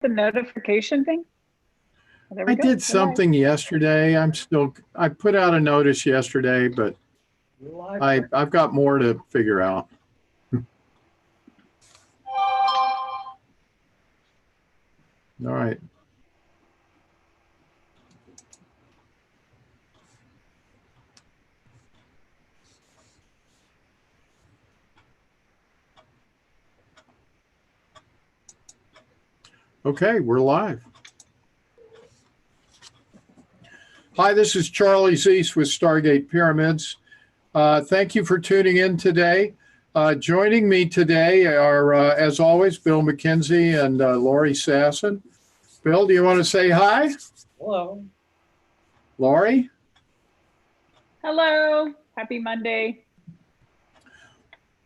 the notification thing? Oh, there we I go. did We're live. something yesterday. I put out a notice yesterday, but I've got more to figure out. All right. Okay, we're live. Hi, this is Charlie Zeiss with Stargate Pyramids. Thank you for tuning in today. Joining me today are, as always, Bill McKenzie and Lori Sasson. Bill, do you want to say hi? Hello. Lori? Hello. Happy Monday.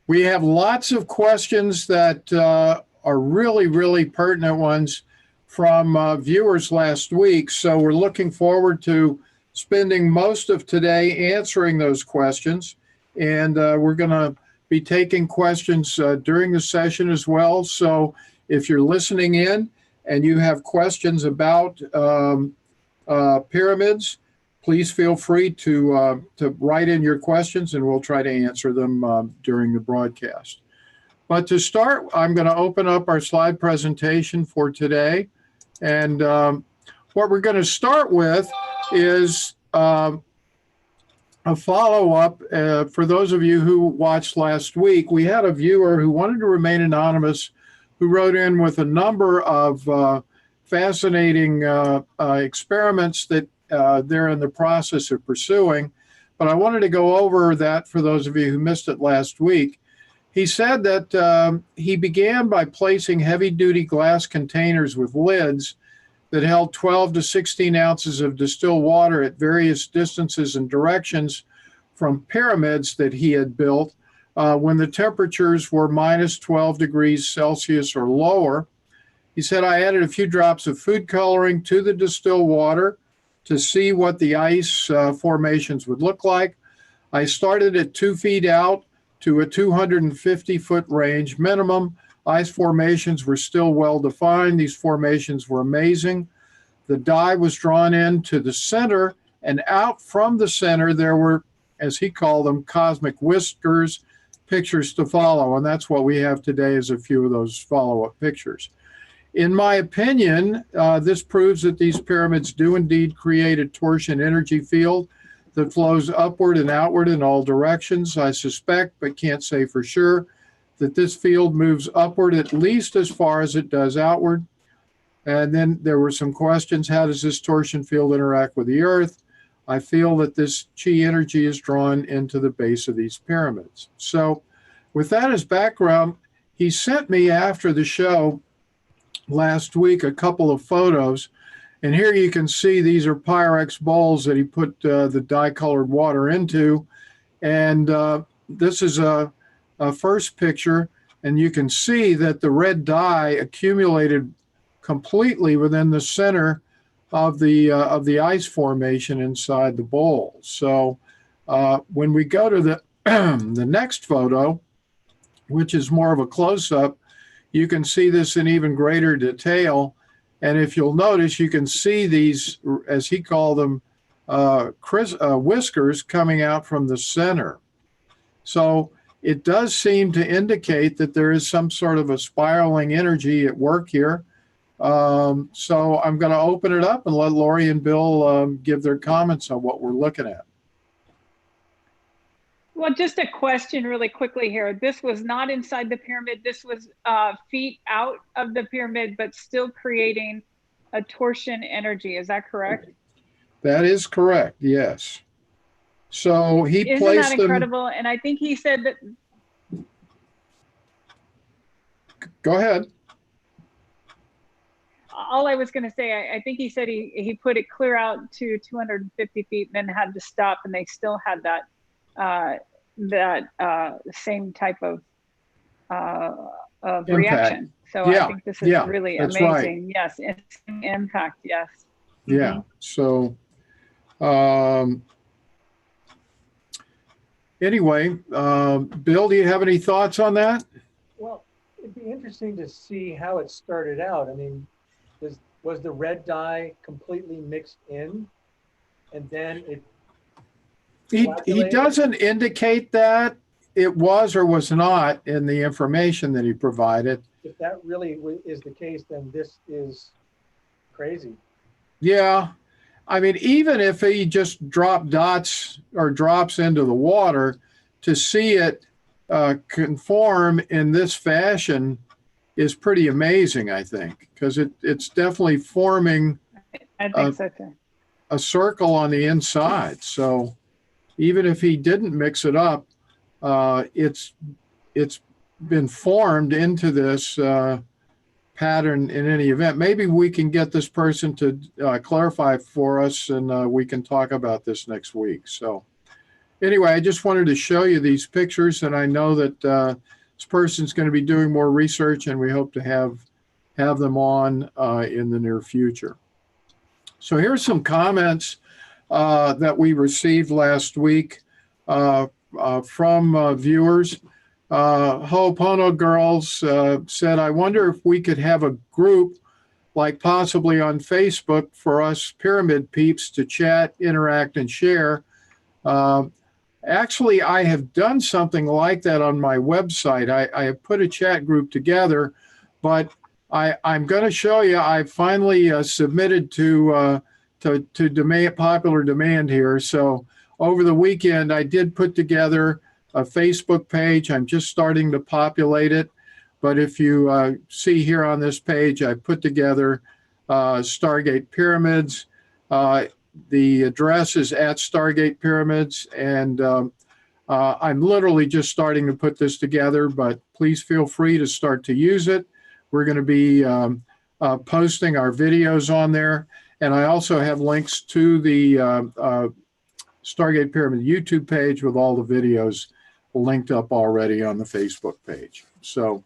We have lots of questions that are really, really pertinent ones from viewers last week. So we're looking forward to spending most of today answering those questions. And we're going to be taking questions during the session as well. So if you're listening in and you have questions about pyramids, please feel free to write in your questions and we'll try to answer them during the broadcast. But to start, I'm going to open up our slide presentation for today. And what we're going to start with is a follow-up. For those of you who watched last week, we had a viewer who wanted to remain anonymous who wrote in with a number of fascinating experiments that they're in the process of pursuing. But I wanted to go over that for those of you who missed it last week. He said that he began by placing heavy-duty glass containers with lids that held 12 to 16 ounces of distilled water at various distances and directions from pyramids that he had built when the temperatures were minus 12 degrees Celsius or lower. He said, I added a few drops of food coloring to the distilled water to see what the ice formations would look like. I started at 2 feet out to a 250-foot range minimum. Ice formations were still well defined. These formations were amazing. The dye was drawn into the center, and out from the center there were, as he called them, cosmic whiskers, pictures to follow. And that's what we have today is a few of those follow-up pictures. In my opinion, this proves that these pyramids do indeed create a torsion energy field that flows upward and outward in all directions. I suspect, but can't say for sure, that this field moves upward at least as far as it does outward. And then there were some questions. How does this torsion field interact with the Earth? I feel that this chi energy is drawn into the base of these pyramids. So with that as background, he sent me after the show last week a couple of photos. And here you can see these are Pyrex bowls that he put the dye-colored water into. And this is a first picture, and you can see that the red dye accumulated completely within the center of the ice formation inside the bowl. So when we go to the the next photo, which is more of a close-up, you can see this in even greater detail. And if you'll notice, you can see these, as he called them, whiskers coming out from the center. So it does seem to indicate that there is some sort of a spiraling energy at work here. So I'm going to open it up and let Lori and Bill give their comments on what we're looking at. Well, just a question really quickly here. This was not inside the pyramid. This was feet out of the pyramid, but still creating a torsion energy. Is that correct? That is correct, yes. So he Isn't placed that them. incredible? And I think he said that. Go ahead. All I was going to say, I think he said he put it clear out to 250 feet and then had to stop, and they still had that same type of reaction. So yeah, I think this is really amazing. Right. Yes, it's impact. Yes. Yeah. So anyway, Bill, do you have any thoughts on that? Well, it'd be interesting to see how it started out. I mean, was the red dye completely mixed in, and then it He coagulated? doesn't indicate that it was or was not in the information that he provided. If that really is the case, then this is crazy. Yeah. I mean, even if he just dropped dots or drops into the water, to see it conform in this fashion is pretty amazing, I think, because it's definitely forming I think so too. a circle on the inside. So even if he didn't mix it up, it's been formed into this pattern in any event. Maybe we can get this person to clarify for us, and we can talk about this next week. So anyway, I just wanted to show you these pictures, and I know that this person's going to be doing more research, and we hope to have them on in the near future. So here's some comments that we received last week from viewers. Ho'opono Girls said, I wonder if we could have a group, like possibly on Facebook, for us pyramid peeps to chat, interact, and share. Actually, I have done something like that on my website. I have put a chat group together, but I'm going to show you. I finally submitted to popular demand here. So over the weekend, I did put together a Facebook page. I'm just starting to populate it. But if you see here on this page, I put together Stargate Pyramids. The address is at Stargate Pyramids. And I'm literally just starting to put this together, but please feel free to start to use it. We're going to be posting our videos on there. And I also have links to the Stargate Pyramid YouTube page with all the videos linked up already on the Facebook page. So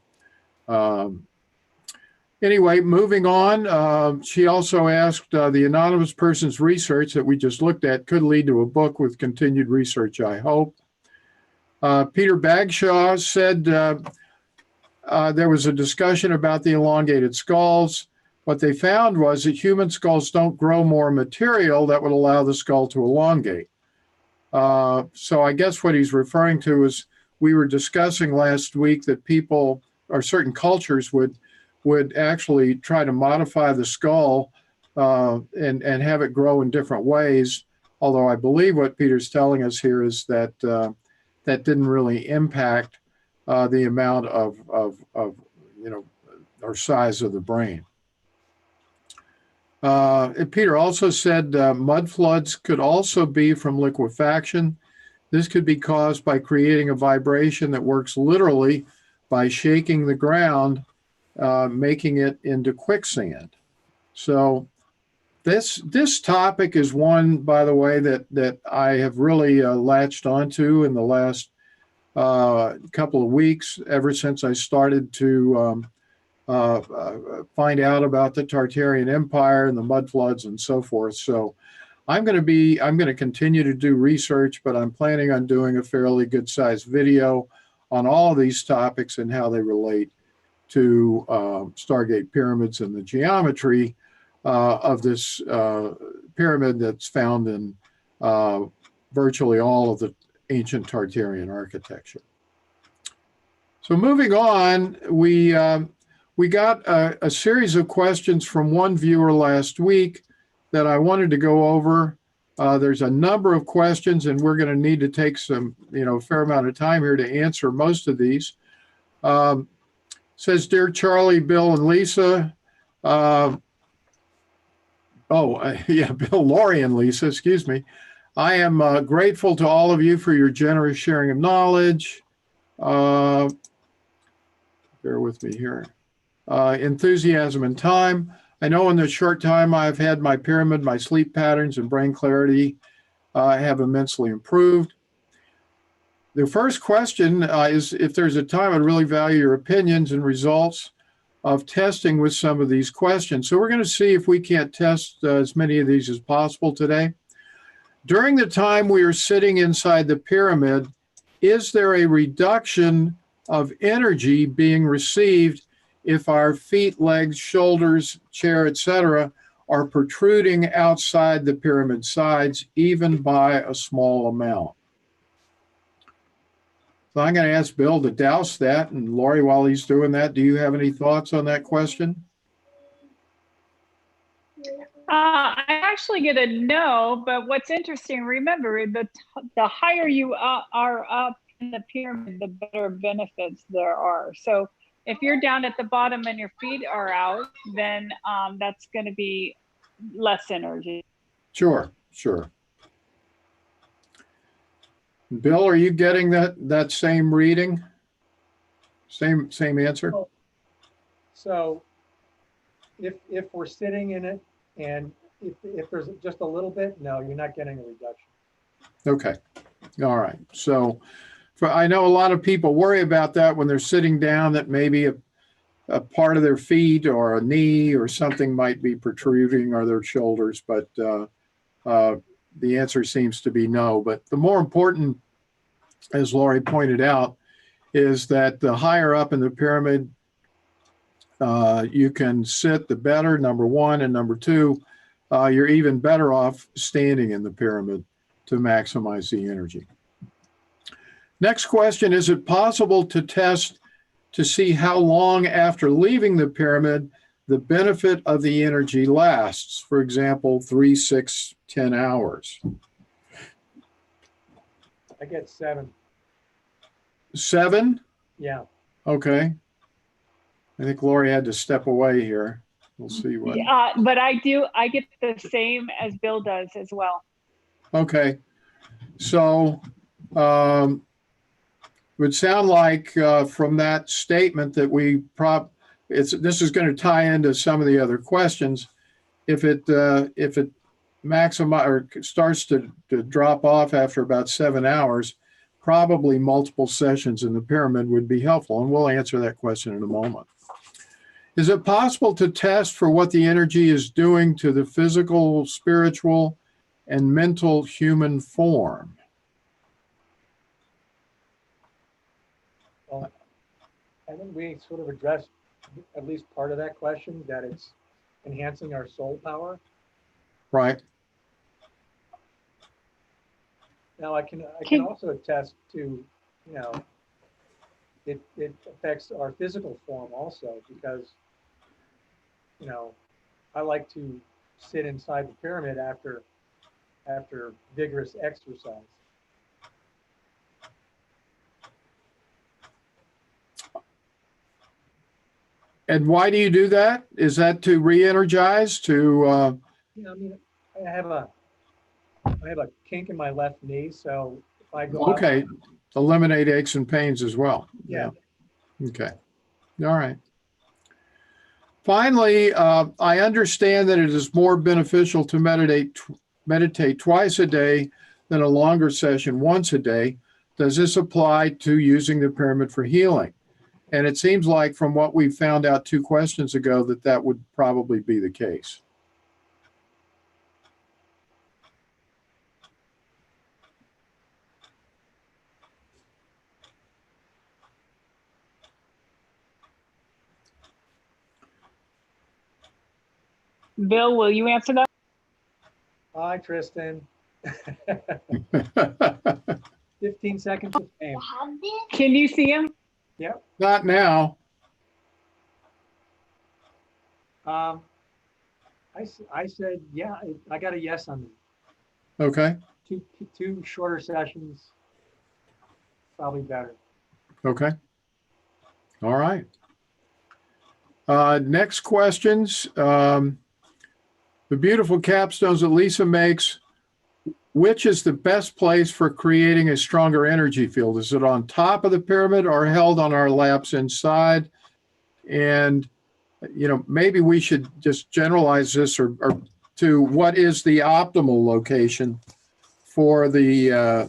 anyway, moving on, she also asked the anonymous person's research that we just looked at could lead to a book with continued research, I hope. Peter Bagshaw said there was a discussion about the elongated skulls. What they found was that human skulls don't grow more material that would allow the skull to elongate. So I guess what he's referring to is we were discussing last week that people or certain cultures would actually try to modify the skull and have it grow in different ways. Although I believe what Peter's telling us here is that that didn't really impact the amount of or size of the brain. And Peter also said mud floods could also be from liquefaction. This could be caused by creating a vibration that works literally by shaking the ground, making it into quicksand. So this topic is one, by the way, that I have really latched onto in the last couple of weeks, ever since I started to find out about the Tartarian Empire and the mud floods and so forth. So I'm going to continue to do research, but I'm planning on doing a fairly good sized video on all of these topics and how they relate to Stargate pyramids and the geometry of this pyramid that's found in virtually all of the ancient Tartarian architecture. So moving on, we got a series of questions from one viewer last week that I wanted to go over. There's a number of questions, and we're going to need to take some, fair amount of time here to answer most of these. Says, Dear Charlie, Bill, and Lisa. Bill, Lori and Lisa, excuse me. I am grateful to all of you for your generous sharing of knowledge. Bear with me here. Enthusiasm and time. I know in the short time I've had my pyramid, my sleep patterns and brain clarity have immensely improved. The first question is if there's a time I'd really value your opinions and results of testing with some of these questions. So we're going to see if we can't test as many of these as possible today. During the time we are sitting inside the pyramid, is there a reduction of energy being received if our feet, legs, shoulders, chair, etc., are protruding outside the pyramid sides, even by a small amount. So I'm going to ask Bill to douse that. And Lori, while he's doing that, do you have any thoughts on that question? I actually get a no, but what's interesting, remember, the higher you are up in the pyramid, the better benefits there are. So if you're down at the bottom and your feet are out, then that's going to be less energy. Sure, sure. Bill, are you getting that same reading? Same answer? So if we're sitting in it, and if there's just a little bit, no, you're not getting a reduction. Okay. All right. So I know a lot of people worry about that when they're sitting down, that maybe a part of their feet or a knee or something might be protruding, or their shoulders, but the answer seems to be no. But the more important, as Lori pointed out, is that the higher up in the pyramid you can sit, the better, number one. And number two, you're even better off standing in the pyramid to maximize the energy. Next question, is it possible to test to see how long after leaving the pyramid the benefit of the energy lasts? For example, 3, 6, 10 hours. I get 7. 7? Yeah. Okay. I think Lori had to step away here. We'll see what. But I get the same as Bill does as well. Okay. So would sound like from that statement that this is going to tie into some of the other questions. If it maximize or starts to drop off after about 7 hours, probably multiple sessions in the pyramid would be helpful. And we'll answer that question in a moment. Is it possible to test for what the energy is doing to the physical, spiritual, and mental human form? Well, I think we sort of addressed at least part of that question, that it's enhancing our soul power. Right. Now I can also attest to, it affects our physical form also, because, I like to sit inside the pyramid after vigorous exercise. And why do you do that? Is that to re-energize, to? Yeah, I mean, I have a kink in my left knee, so if I go Okay, out, eliminate aches and pains as well. yeah. Okay. All right. Finally, I understand that it is more beneficial to meditate twice a day than a longer session once a day. Does this apply to using the pyramid for healing? And it seems like from what we found out 2 questions ago that would probably be the case. Bill, will you answer that? Hi, Tristan. 15 seconds of fame. Can you see him? Yep. Not now. I said, yeah, I got a yes on that. Okay. Two shorter sessions, probably better. Okay. All right. Next questions. The beautiful capstones that Lisa makes, which is the best place for creating a stronger energy field? Is it on top of the pyramid or held on our laps inside? And, maybe we should just generalize this or to what is the optimal location for the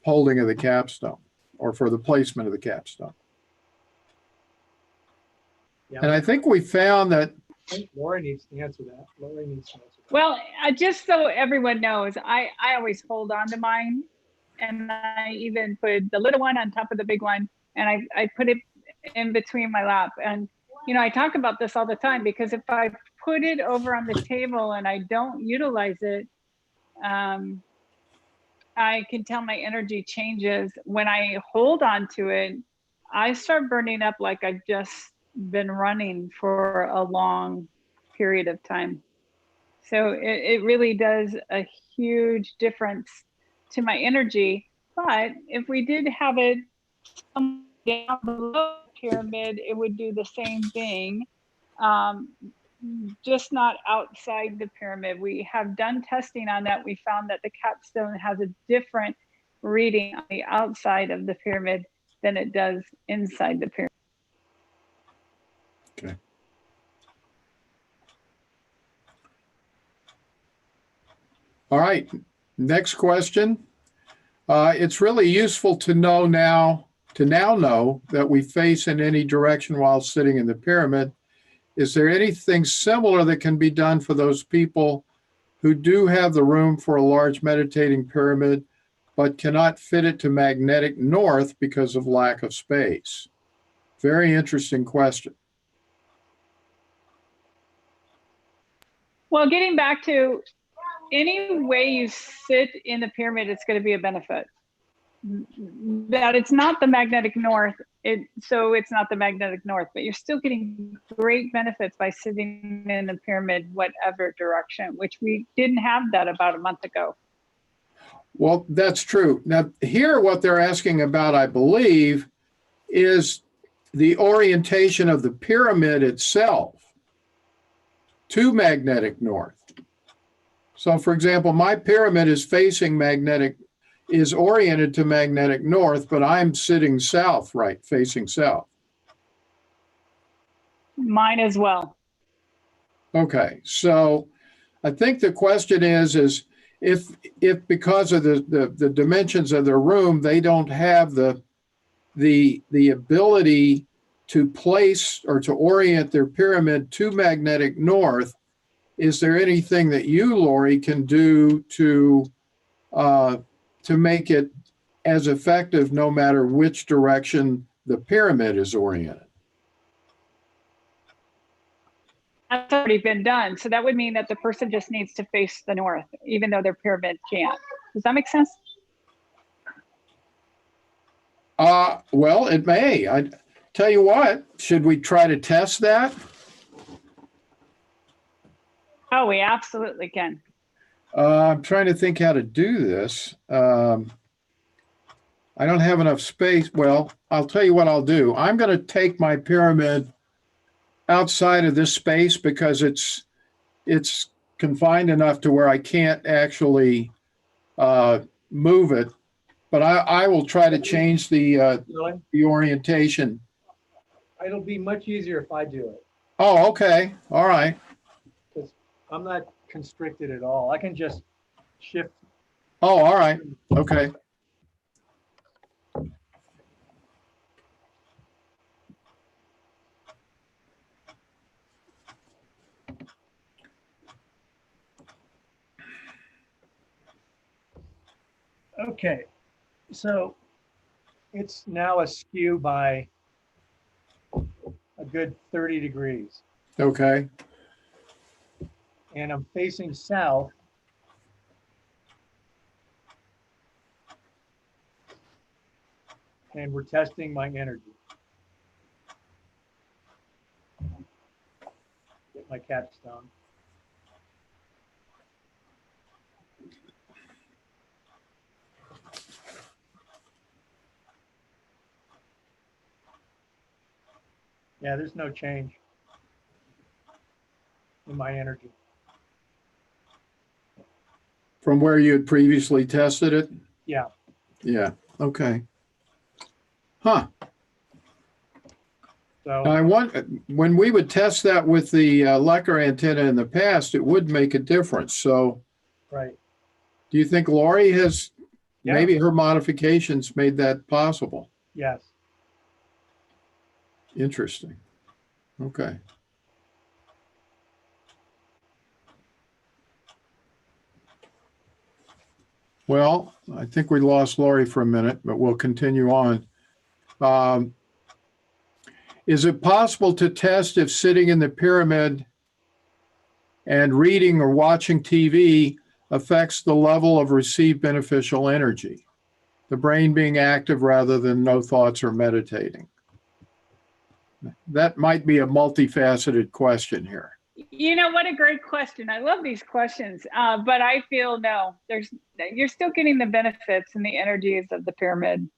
holding of the capstone or for the placement of the capstone. Yeah. And I think we found that. I think Lori needs to answer that. Well, just so everyone knows, I always hold on to mine, and I even put the little one on top of the big one, and I put it in between my lap. And you know, I talk about this all the time because if I put it over on the table and I don't utilize it, I can tell my energy changes. When I hold on to it, I start burning up like I've just been running for a long period of time. So it really does a huge difference to my energy. But if we did have it down below the pyramid, it would do the same thing, just not outside the pyramid. We have done testing on that. We found that the capstone has a different reading on the outside of the pyramid than it does inside the pyramid. Okay. All right, next question. It's really useful to know now that we face in any direction while sitting in the pyramid. Is there anything similar that can be done for those people who do have the room for a large meditating pyramid, but cannot fit it to magnetic north because of lack of space? Very interesting question. Well, getting back to any way you sit in the pyramid, it's going to be a benefit. That it's not the magnetic north, so it's not the magnetic north, but you're still getting great benefits by sitting in the pyramid, whatever direction, which we didn't have that about a month ago. Well, that's true. Now, here what they're asking about, I believe, is the orientation of the pyramid itself to magnetic north. So, for example, my pyramid is oriented to magnetic north, but I'm sitting south, right, facing south. Mine as well. Okay, so I think the question is if because of the dimensions of their room, they don't have the ability to place or to orient their pyramid to magnetic north, is there anything that you, Lori, can do to make it as effective no matter which direction the pyramid is oriented? That's already been done. So that would mean that the person just needs to face the north, even though their pyramid can't. Does that make sense? Well, it may. I tell you what, should we try to test that? Oh, we absolutely can. I'm trying to think how to do this. I don't have enough space. Well, I'll tell you what I'll do. I'm going to take my pyramid outside of this space because it's confined enough to where I can't actually move it. But I will try to change the orientation. It'll be much easier if I do it. Oh, okay. All right. Because I'm not constricted at all. I can just shift. Oh, all right. Okay. Okay, so it's now askew by a good 30 degrees. Okay. And I'm facing south. And we're testing my energy. Get my capstone. Yeah, there's no change in my energy. From where you had previously tested it? Yeah. Yeah. Okay. Huh. So I want, when we would test that with the Lecker antenna in the past, it would make a difference. So right. do you think Lori has, Yeah. maybe her modifications made that possible? Yes. Interesting. Okay. Well, I think we lost Lori for a minute, but we'll continue on. Is it possible to test if sitting in the pyramid and reading or watching TV affects the level of received beneficial energy? The brain being active rather than no thoughts or meditating. That might be a multifaceted question here. You know, what a great question. I love these questions, but I feel no, you're still getting the benefits and the energies of the pyramid.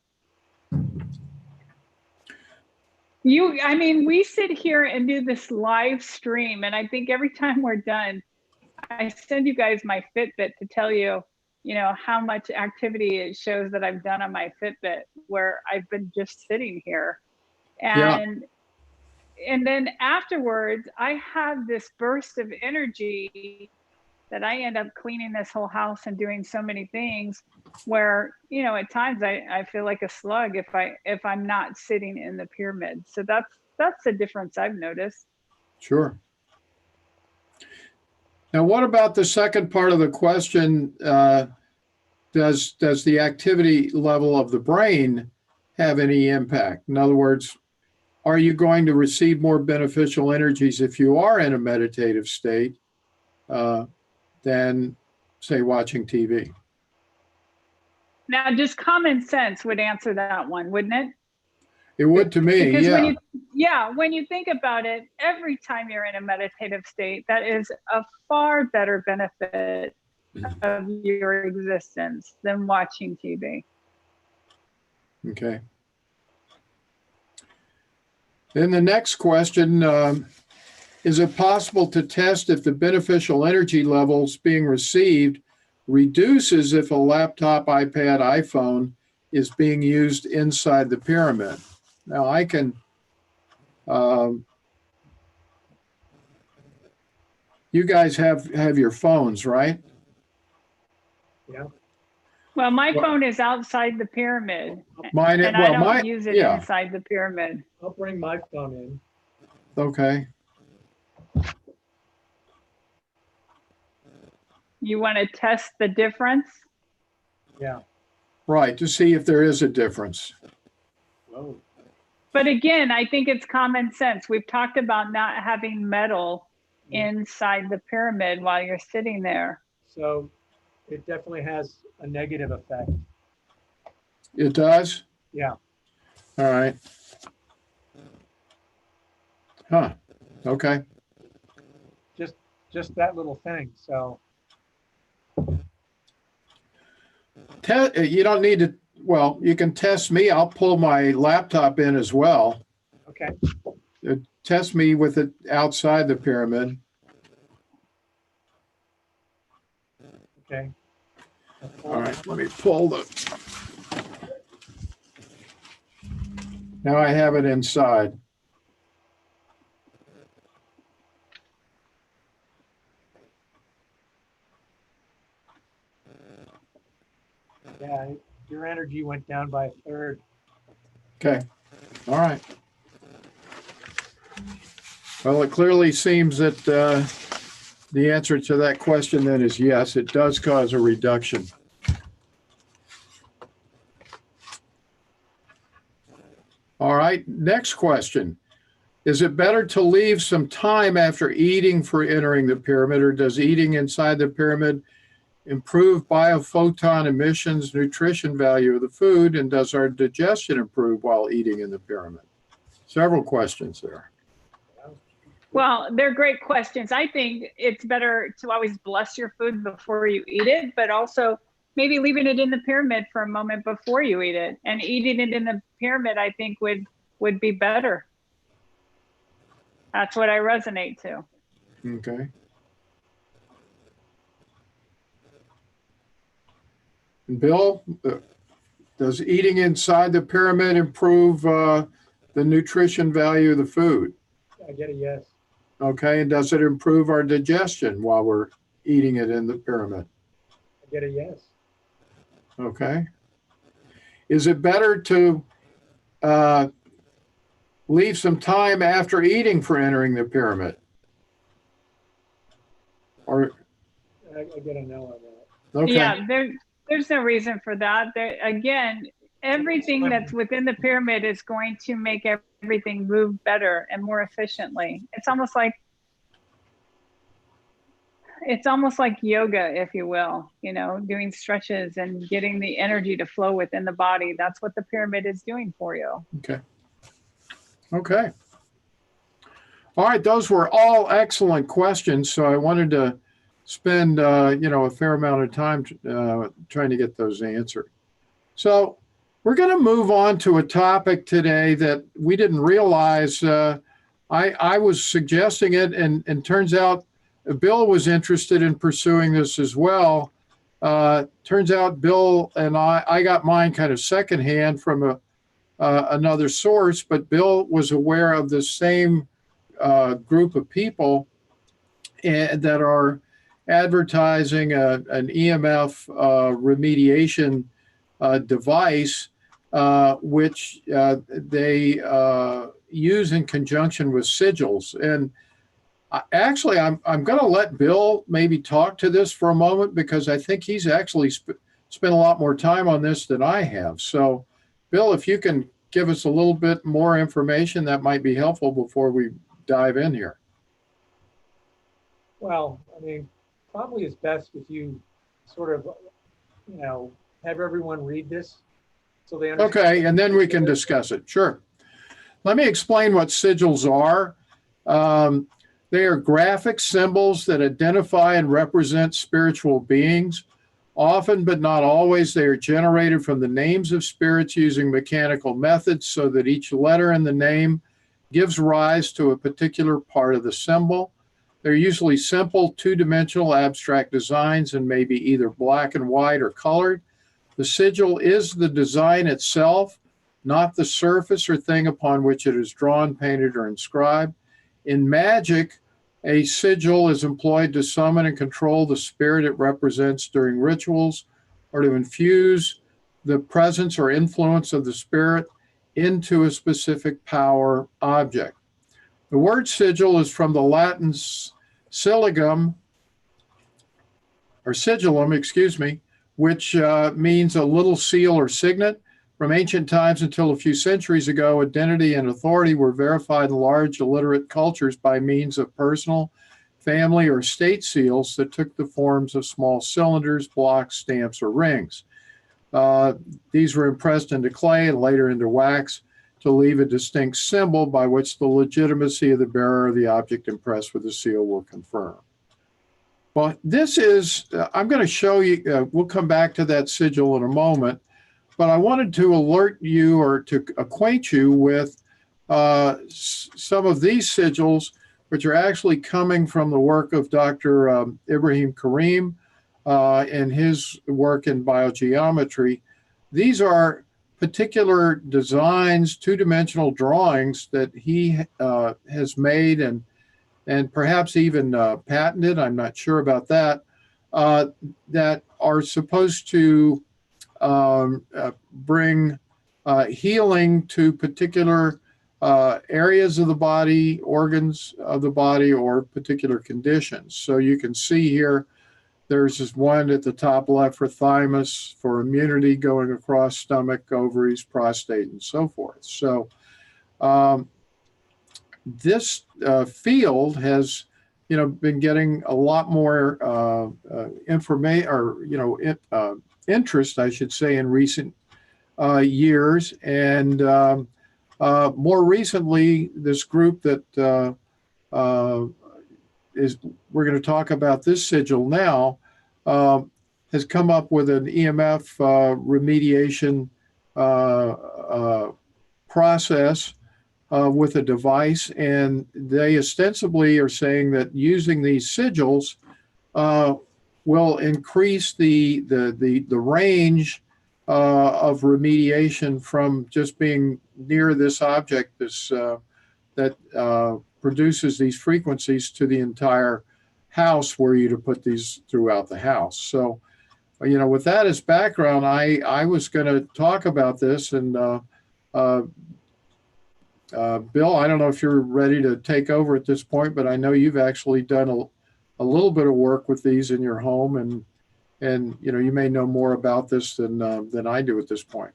I mean, we sit here and do this live stream, and I think every time we're done, I send you guys my Fitbit to tell you, how much activity it shows that I've done on my Fitbit, where I've been just sitting here. And then afterwards, I have this burst of energy that I end up cleaning this whole house and doing so many things where, at times I feel like a slug if I'm not sitting in the pyramid. So that's the difference I've noticed. Sure. Now, what about the second part of the question? Does the activity level of the brain have any impact? In other words, are you going to receive more beneficial energies if you are in a meditative state than, say, watching TV? Now, just common sense would answer that one, wouldn't it? It would to me, because yeah. When you think about it, every time you're in a meditative state, that is a far better benefit of your existence than watching TV. Okay. Then the next question, is it possible to test if the beneficial energy levels being received reduces if a laptop, iPad, iPhone is being used inside the pyramid? Now I can, you guys have your phones, right? Yeah. Well, my phone is outside the pyramid. Mine, and I don't use it inside the pyramid. I'll bring my phone in. Okay. You want to test the difference? Yeah. Right, to see if there is a difference. Whoa. But again, I think it's common sense. We've talked about not having metal inside the pyramid while you're sitting there. So it definitely has a negative effect. It does? Yeah. All right. Huh. Okay. Just that little thing. So you don't need to, well, you can test me. I'll pull my laptop in as well. okay. Test me with it outside the pyramid. Okay. All right, let me pull the. Now I have it inside. Yeah, your energy went down by a third. Okay. All right. Well, it clearly seems that the answer to that question then is yes, it does cause a reduction. All right, next question. Is it better to leave some time after eating for entering the pyramid, or does eating inside the pyramid improve biophoton emissions, nutrition value of the food, and does our digestion improve while eating in the pyramid? Several questions there. Well, they're great questions. I think it's better to always bless your food before you eat it, but also maybe leaving it in the pyramid for a moment before you eat it. And eating it in the pyramid, I think would be better. That's what I resonate to. Okay. And Bill, does eating inside the pyramid improve the nutrition value of the food? I get a yes. Okay, and does it improve our digestion while we're eating it in the pyramid? I get a yes. Okay. Is it better to leave some time after eating for entering the pyramid? Or I get a no on that. okay. Yeah, there's no reason for that. Again, everything that's within the pyramid is going to make everything move better and more efficiently. It's almost like yoga, if you will, doing stretches and getting the energy to flow within the body. That's what the pyramid is doing for you. Okay. Okay. All right. Those were all excellent questions. So I wanted to spend, a fair amount of time trying to get those answered. So we're going to move on to a topic today that we didn't realize. I was suggesting it, and turns out Bill was interested in pursuing this as well. Turns out Bill and I got mine kind of secondhand from another source, but Bill was aware of the same group of people that are advertising an EMF remediation device, which they use in conjunction with Sigils. And actually, I'm going to let Bill maybe talk to this for a moment, because I think he's actually spent a lot more time on this than I have. So, Bill, if you can give us a little bit more information, that might be helpful before we dive in here. Well, I mean, probably it's best if you sort of, have everyone read this so they understand. Okay, and then we can discuss it. Sure. Let me explain what sigils are. They are graphic symbols that identify and represent spiritual beings. Often, but not always, they are generated from the names of spirits using mechanical methods, so that each letter in the name gives rise to a particular part of the symbol. They're usually simple, two-dimensional abstract designs and may be either black and white or colored. The sigil is the design itself, not the surface or thing upon which it is drawn, painted, or inscribed. In magic, a sigil is employed to summon and control the spirit it represents during rituals, or to infuse the presence or influence of the spirit into a specific power object. The word sigil is from the Latin sigillum, which means a little seal or signet. From ancient times until a few centuries ago, identity and authority were verified in large illiterate cultures by means of personal, family, or state seals that took the forms of small cylinders, blocks, stamps, or rings. These were impressed into clay and later into wax to leave a distinct symbol by which the legitimacy of the bearer of the object impressed with the seal were confirmed. Well, this is, I'm going to show you, we'll come back to that sigil in a moment, but I wanted to alert you or to acquaint you with some of these sigils, which are actually coming from the work of Dr. Ibrahim Karim and his work in biogeometry. These are particular designs, two-dimensional drawings that he has made and perhaps even patented, I'm not sure about that, that are supposed to bring healing to particular areas of the body, organs of the body, or particular conditions. So you can see here, there's this one at the top left for thymus, for immunity, going across stomach, ovaries, prostate, and so forth. So this field has, been getting a lot more information, or interest, I should say, in recent years. And more recently, this group that we're going to talk about this sigil now, has come up with an EMF remediation process with a device, and they ostensibly are saying that using these sigils will increase the range of remediation from just being near this object that produces these frequencies to the entire house, were you to put these throughout the house. So, with that as background, I was going to talk about this, and Bill, I don't know if you're ready to take over at this point, but I know you've actually done a little bit of work with these in your home, and you may know more about this than I do at this point.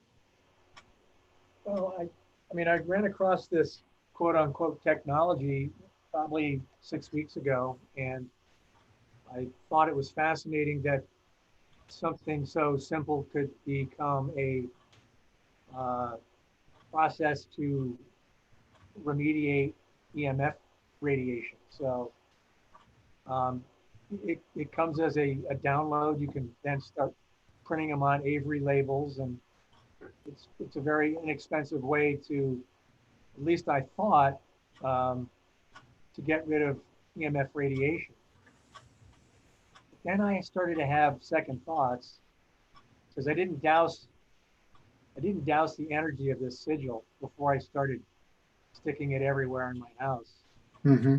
Well, I mean, I ran across this quote unquote technology probably 6 weeks ago, and I thought it was fascinating that something so simple could become a uh, process to remediate EMF radiation. So it comes as a download. You can then start printing them on Avery labels, and it's a very inexpensive way to, at least I thought, um, to get rid of EMF radiation. Then I started to have second thoughts because I didn't douse the energy of this sigil before I started sticking it everywhere in my house. Hmm.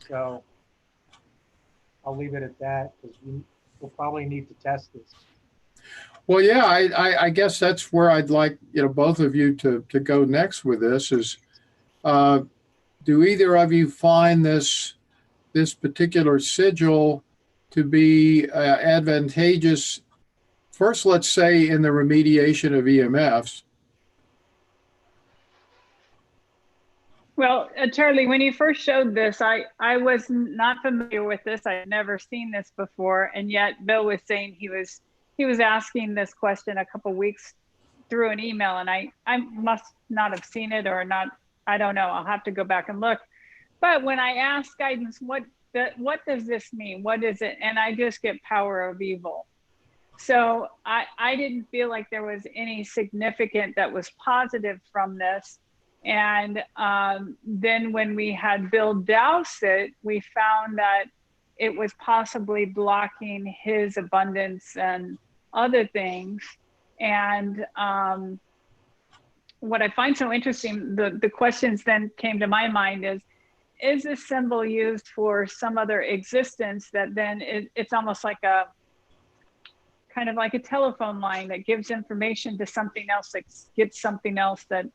So I'll leave it at that because we'll probably need to test this. Well, yeah, I guess that's where I'd like, both of you to go next with this is, uh, do either of you find this particular sigil to be advantageous? First, let's say in the remediation of EMFs. Well, Charlie, when you first showed this, I was not familiar with this. I'd never seen this before, and yet Bill was saying he was asking this question a couple weeks through an email, and I must not have seen it or not. I don't know. I'll have to go back and look. But when I ask guidance, what does this mean? What is it? And I just get power of evil. So I didn't feel like there was any significant that was positive from this. And then when we had Bill douse it, we found that it was possibly blocking his abundance and other things. And what I find so interesting, the questions then came to my mind is this symbol used for some other existence that then it's almost like a kind of like a telephone line that gives information to something else that gets something else that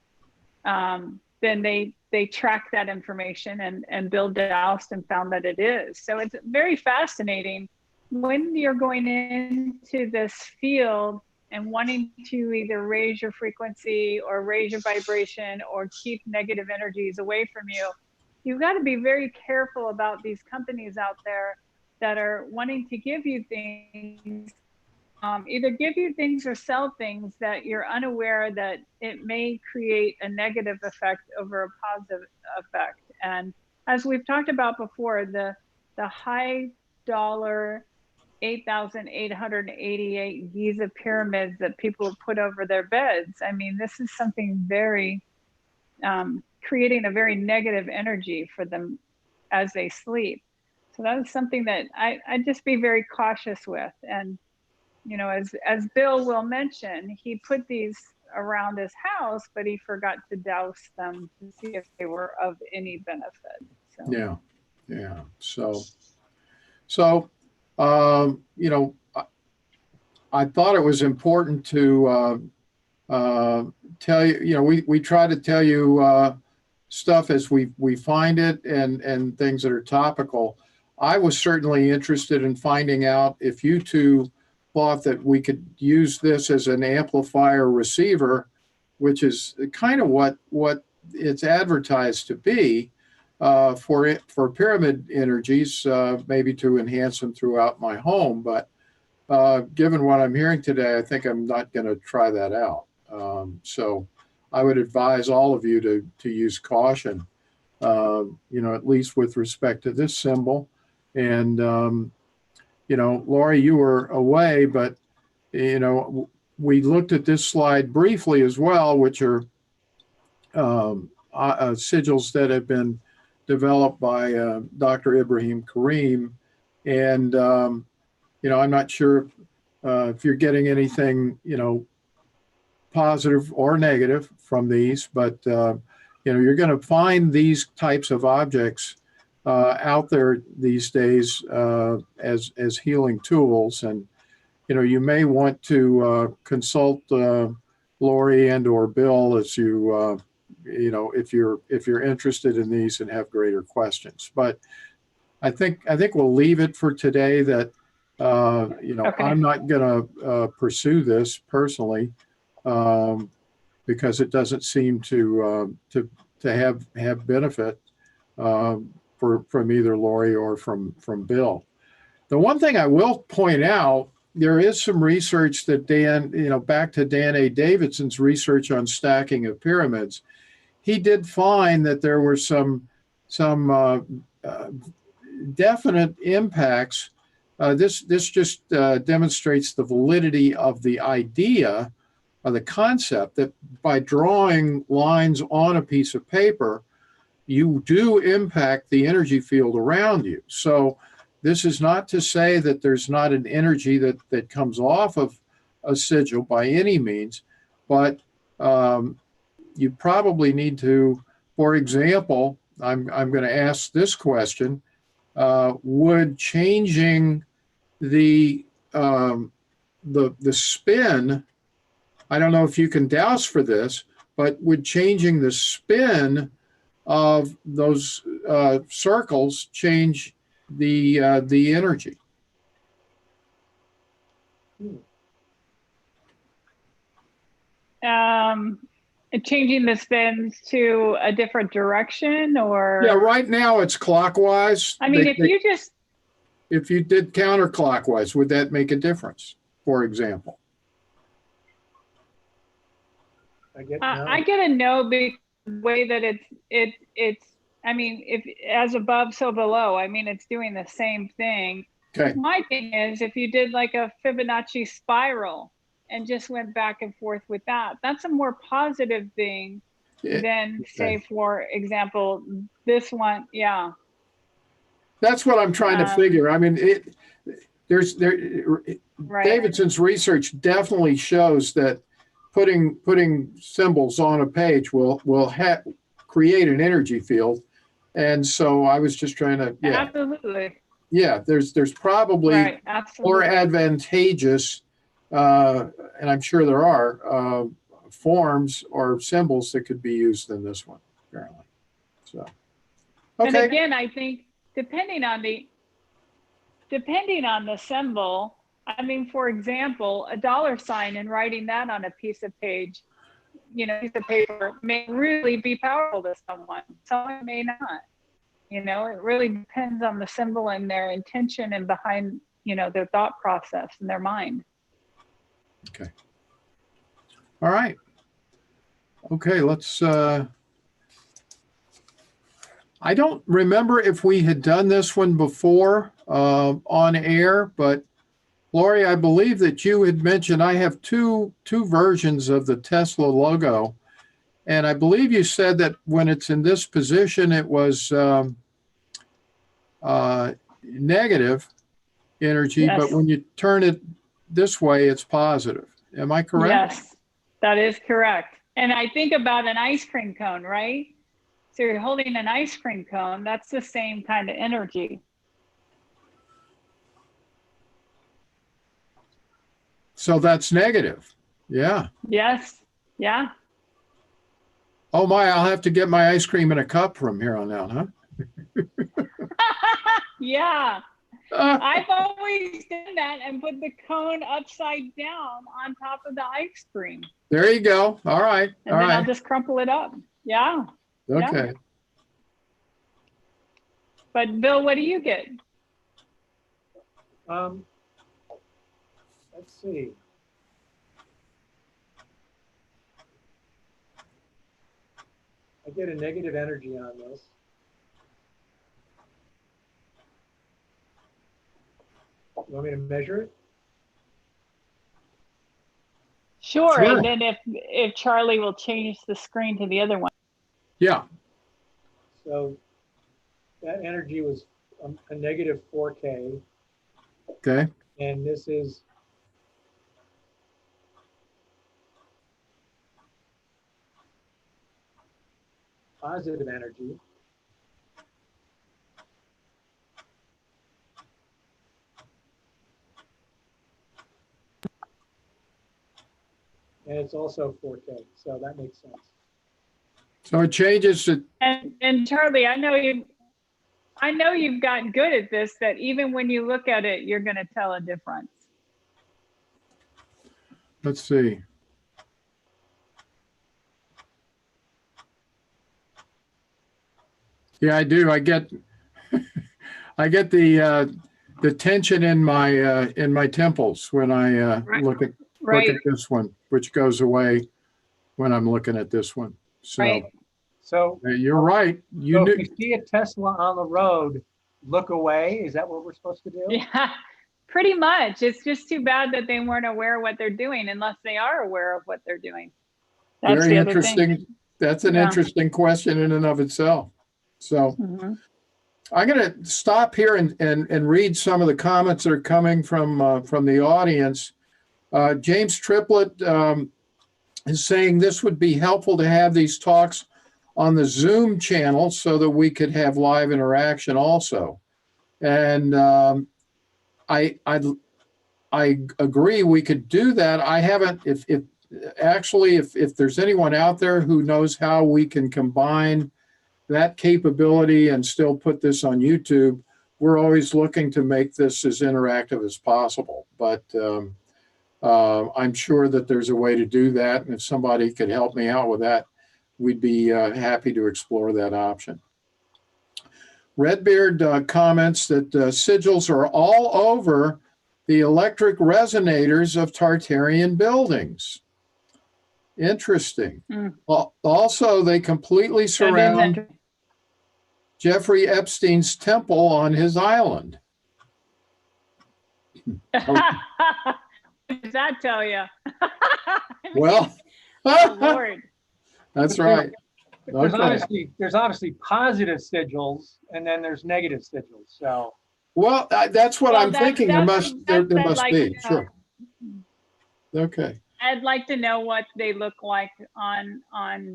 then they track that information and Bill doused and found that it is. So it's very fascinating when you're going into this field and wanting to either raise your frequency or raise your vibration or keep negative energies away from you. You've got to be very careful about these companies out there that are wanting to give you things, either give you things or sell things that you're unaware that it may create a negative effect over a positive effect. And as we've talked about before, the high dollar 8,888 Giza pyramids that people have put over their beds. I mean, this is something very, creating a very negative energy for them as they sleep. So that is something that I'd just be very cautious with. And as Bill will mention, he put these around his house, but he forgot to douse them to see if they were of any benefit. So Yeah, yeah. So, you know, I thought it was important to tell you. We try to tell you stuff as we find it and things that are topical. I was certainly interested in finding out if you two thought that we could use this as an amplifier receiver, which is kind of what it's advertised to be for pyramid energies, maybe to enhance them throughout my home. But given what I'm hearing today, I think I'm not going to try that out. So I would advise all of you to use caution, at least with respect to this symbol. And Laurie, you were away, but we looked at this slide briefly as well, which are sigils that have been developed by Dr. Ibrahim Karim. And, I'm not sure if you're getting anything, positive or negative from these, but, you're going to find these types of objects out there these days as healing tools. And, you may want to consult Lori and or Bill as if you're interested in these and have greater questions. But I think we'll leave it for today. That okay. I'm not going to pursue this personally, because it doesn't seem to have benefit from either Lori or from Bill. The one thing I will point out, there is some research that Dan, back to Dan A. Davidson's research on stacking of pyramids, he did find that there were some definite impacts. This just demonstrates the validity of the idea, the concept that by drawing lines on a piece of paper, you do impact the energy field around you. So this is not to say that there's not an energy that comes off of a sigil by any means, but you probably need to, for example, I'm going to ask this question, would changing the spin, I don't know if you can douse for this, but would changing the spin of those circles change the energy? Changing the spins to a different direction, or? Yeah, right now it's clockwise. I mean, if you did counterclockwise, would that make a difference, for example? I get a no, because the way that it's, I mean, if as above, so below, I mean, it's doing the same thing. Okay. My thing is, if you did like a Fibonacci spiral and just went back and forth with that, that's a more positive thing than, say, for example, this one. Yeah. That's what I'm trying to figure. I mean, right. Davidson's research definitely shows that putting symbols on a page will create an energy field. And so I was just trying to, yeah. Absolutely. Yeah, there's probably more advantageous, and I'm sure there are, forms or symbols that could be used in this one, apparently. So, okay. And again, I think depending on the symbol, I mean, for example, a $sign and writing that on a piece of paper may really be powerful to someone. Someone may not. It really depends on the symbol and their intention and behind, their thought process and their mind. Okay. All right. Okay, let's, I don't remember if we had done this one before on air, but Lori, I believe that you had mentioned I have two versions of the Tesla logo. And I believe you said that when it's in this position, it was negative energy, yes. But when you turn it this way, it's positive. Am I correct? Yes, that is correct. And I think about an ice cream cone, right? So you're holding an ice cream cone, that's the same kind of energy. So that's negative. Yeah. Yes. Yeah. Oh my, I'll have to get my ice cream in a cup from here on out, huh? Yeah. I've always done that and put the cone upside down on top of the ice cream. There you go. All right. And then I'll just crumple it up. Yeah. Okay. Yeah. But Bill, what do you get? Let's see. I get a negative energy on this. You want me to measure it? Sure. And then if Charlie will change the screen to the other one. Yeah. So that energy was a negative 4K. Okay. And this is positive energy. And it's also 4K, so that makes sense. So it changes it. And Charlie, I know you've gotten good at this, that even when you look at it, you're going to tell a difference. Let's see. Yeah, I do. I get the tension in my temples when I Right. look at Right. this one, which goes away when I'm looking at this one. So Right. So, you're right. You so if knew. we see a Tesla on the road, look away. Is that what we're supposed to do? Yeah, pretty much. It's just too bad that they weren't aware of what they're doing unless they are aware of what they're doing. That's Very the other thing. interesting. That's an Yeah. interesting question in and of itself. So Mhm. I'm going to stop here and read some of the comments that are coming from the audience. James Triplett is saying this would be helpful to have these talks on the Zoom channel so that we could have live interaction also. And I agree we could do that. I haven't, if there's anyone out there who knows how we can combine that capability and still put this on YouTube, we're always looking to make this as interactive as possible. But I'm sure that there's a way to do that. And if somebody could help me out with that, we'd be happy to explore that option. Redbeard comments that sigils are all over the electric resonators of Tartarian buildings. Interesting. Mm. Also, they completely That is surround interesting. Jeffrey Epstein's temple on his island. What does that tell you? Well, Oh, Lord. that's right. There's Okay. obviously positive sigils, and then there's negative sigils. So, Well, that's what Well, I'm thinking. There must I'd be. like to know. Sure. Okay. I'd like to know what they look like on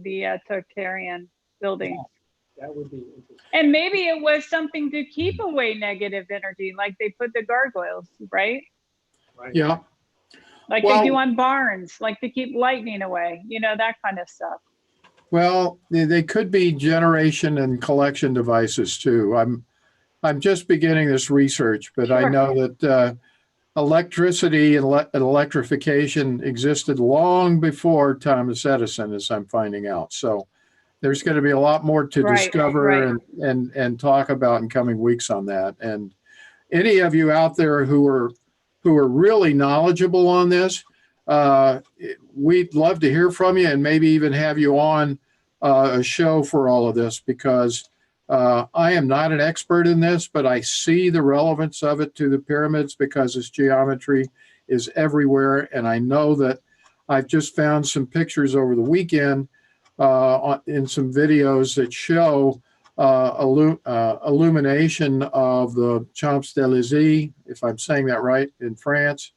the Tartarian building. that would be interesting. And maybe it was something to keep away negative energy, like they put the gargoyles, right? Right. Yeah. Like Well, they do on barns, like to keep lightning away, that kind of stuff. Well, they could be generation and collection devices too. I'm just beginning this research, but I Sure. know that electricity and electrification existed long before Thomas Edison, as I'm finding out. So there's going to be a lot more to Right, discover right. and talk about in coming weeks on that. And any of you out there who are really knowledgeable on this, we'd love to hear from you and maybe even have you on a show for all of this, because I am not an expert in this, but I see the relevance of it to the pyramids because its geometry is everywhere. And I know that I've just found some pictures over the weekend in some videos that show illumination of the Champs-Élysées, if I'm saying that right, in France,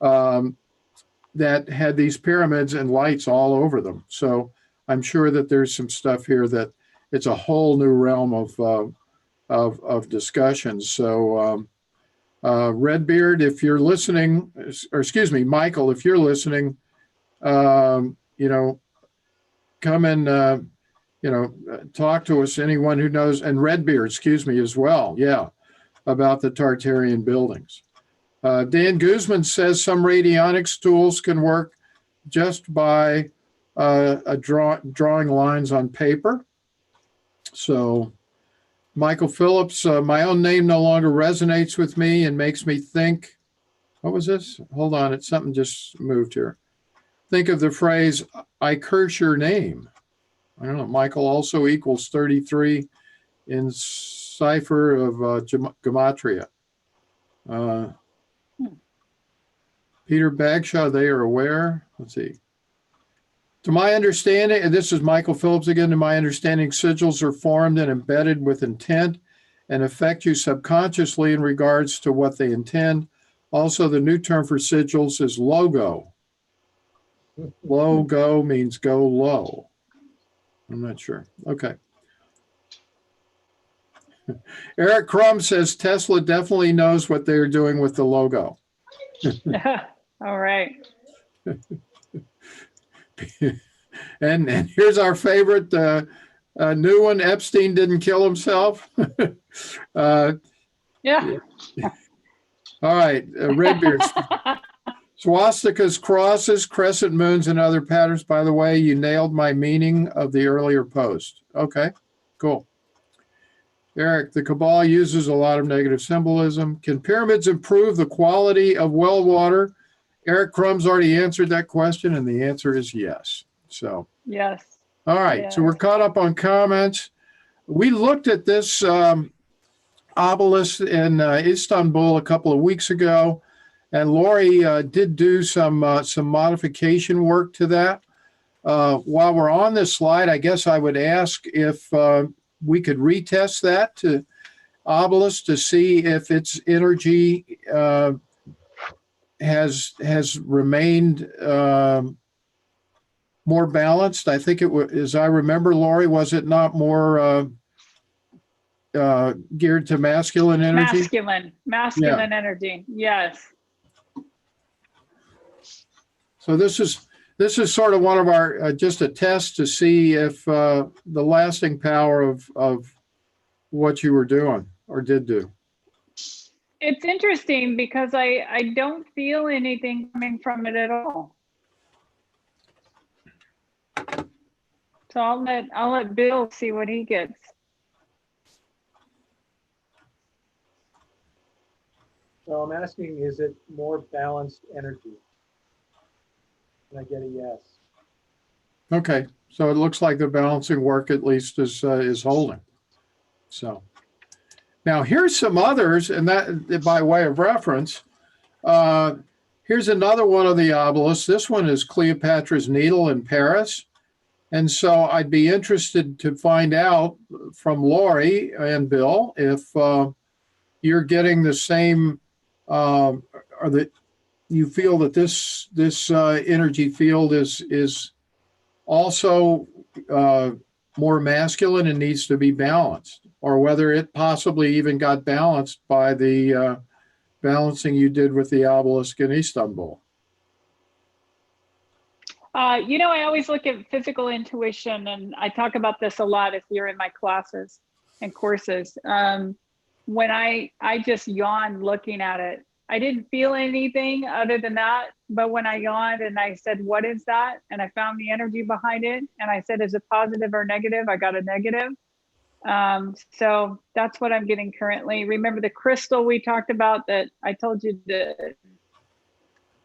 that had these pyramids and lights all over them. So I'm sure that there's some stuff here that it's a whole new realm of discussions. So Redbeard, if you're listening, or excuse me, Michael, if you're listening, come and talk to us. Anyone who knows, and Redbeard, excuse me, as well. Yeah, about the Tartarian buildings. Dan Guzman says some radionics tools can work just by drawing lines on paper. So Michael Phillips, my own name no longer resonates with me and makes me think, what was this? Hold on, it's something just moved here. Think of the phrase, I curse your name. I don't know, Michael also equals 33 in cipher of gematria. Peter Bagshaw, they are aware. Let's see. To my understanding, and this is Michael Phillips again, to my understanding, sigils are formed and embedded with intent and affect you subconsciously in regards to what they intend. Also, the new term for sigils is logo. Logo means go low. I'm not sure. Okay. Eric Crum says Tesla definitely knows what they're doing with the logo. All right. And here's our favorite new one. Epstein didn't kill himself. Yeah. All right. Redbeard. Swastikas, crosses, crescent moons, and other patterns. By the way, you nailed my meaning of the earlier post. Okay, cool. Eric, the Kabbalah uses a lot of negative symbolism. Can pyramids improve the quality of well water? Eric Crumb's already answered that question, and the answer is yes. So, Yes. all right. Yes. So we're caught up on comments. We looked at this obelisk in Istanbul a couple of weeks ago, and Lori did do some modification work to that. While we're on this slide, I guess I would ask if we could retest that to obelisk to see if its energy has remained more balanced. I think it was, as I remember, Lori, was it not more geared to masculine energy? Masculine energy. Yes. So this is sort of one of our just a test to see if the lasting power of what you were doing or did do. It's interesting because I don't feel anything coming from it at all. So I'll let Bill see what he gets. So I'm asking, is it more balanced energy? And I get a yes. Okay, so it looks like the balancing work at least is holding. So now here's some others, and that by way of reference, here's another one of the obelisks. This one is Cleopatra's Needle in Paris. And so I'd be interested to find out from Lori and Bill if you're getting the same, or that you feel that this energy field is also more masculine and needs to be balanced, or whether it possibly even got balanced by the balancing you did with the obelisk in Istanbul. I always look at physical intuition, and I talk about this a lot if you're in my classes and courses. When I just yawned looking at it, I didn't feel anything other than that. But when I yawned and I said, what is that? And I found the energy behind it. And I said, is it positive or negative? I got a negative. So that's what I'm getting currently. Remember the crystal we talked about that I told you to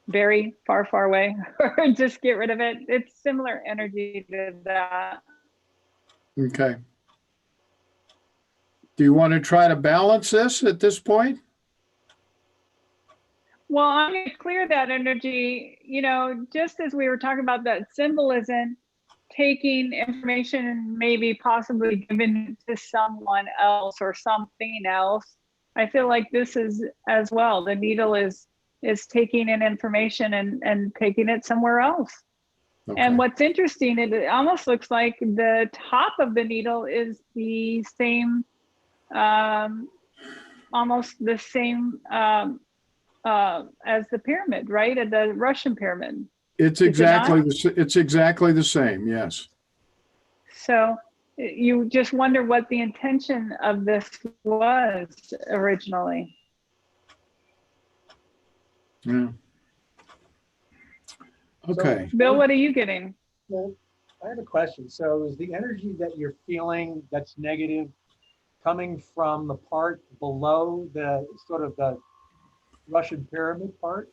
very far, far away or just get rid of it. It's similar energy to that. Okay. Do you want to try to balance this at this point? Well, I'm going to clear that energy, just as we were talking about that symbolism, taking information and maybe possibly giving it to someone else or something else. I feel like this is as well. The needle is taking in information and taking it somewhere else. Okay. And what's interesting, it almost looks like the top of the needle is the same, almost the same as the pyramid, right? At the Russian pyramid. It's exactly the same, yes. So you just wonder what the intention of this was originally. Yeah. Okay. So, Bill, what are you getting? Well, I have a question. So is the energy that you're feeling that's negative coming from the part below the sort of the Russian pyramid part?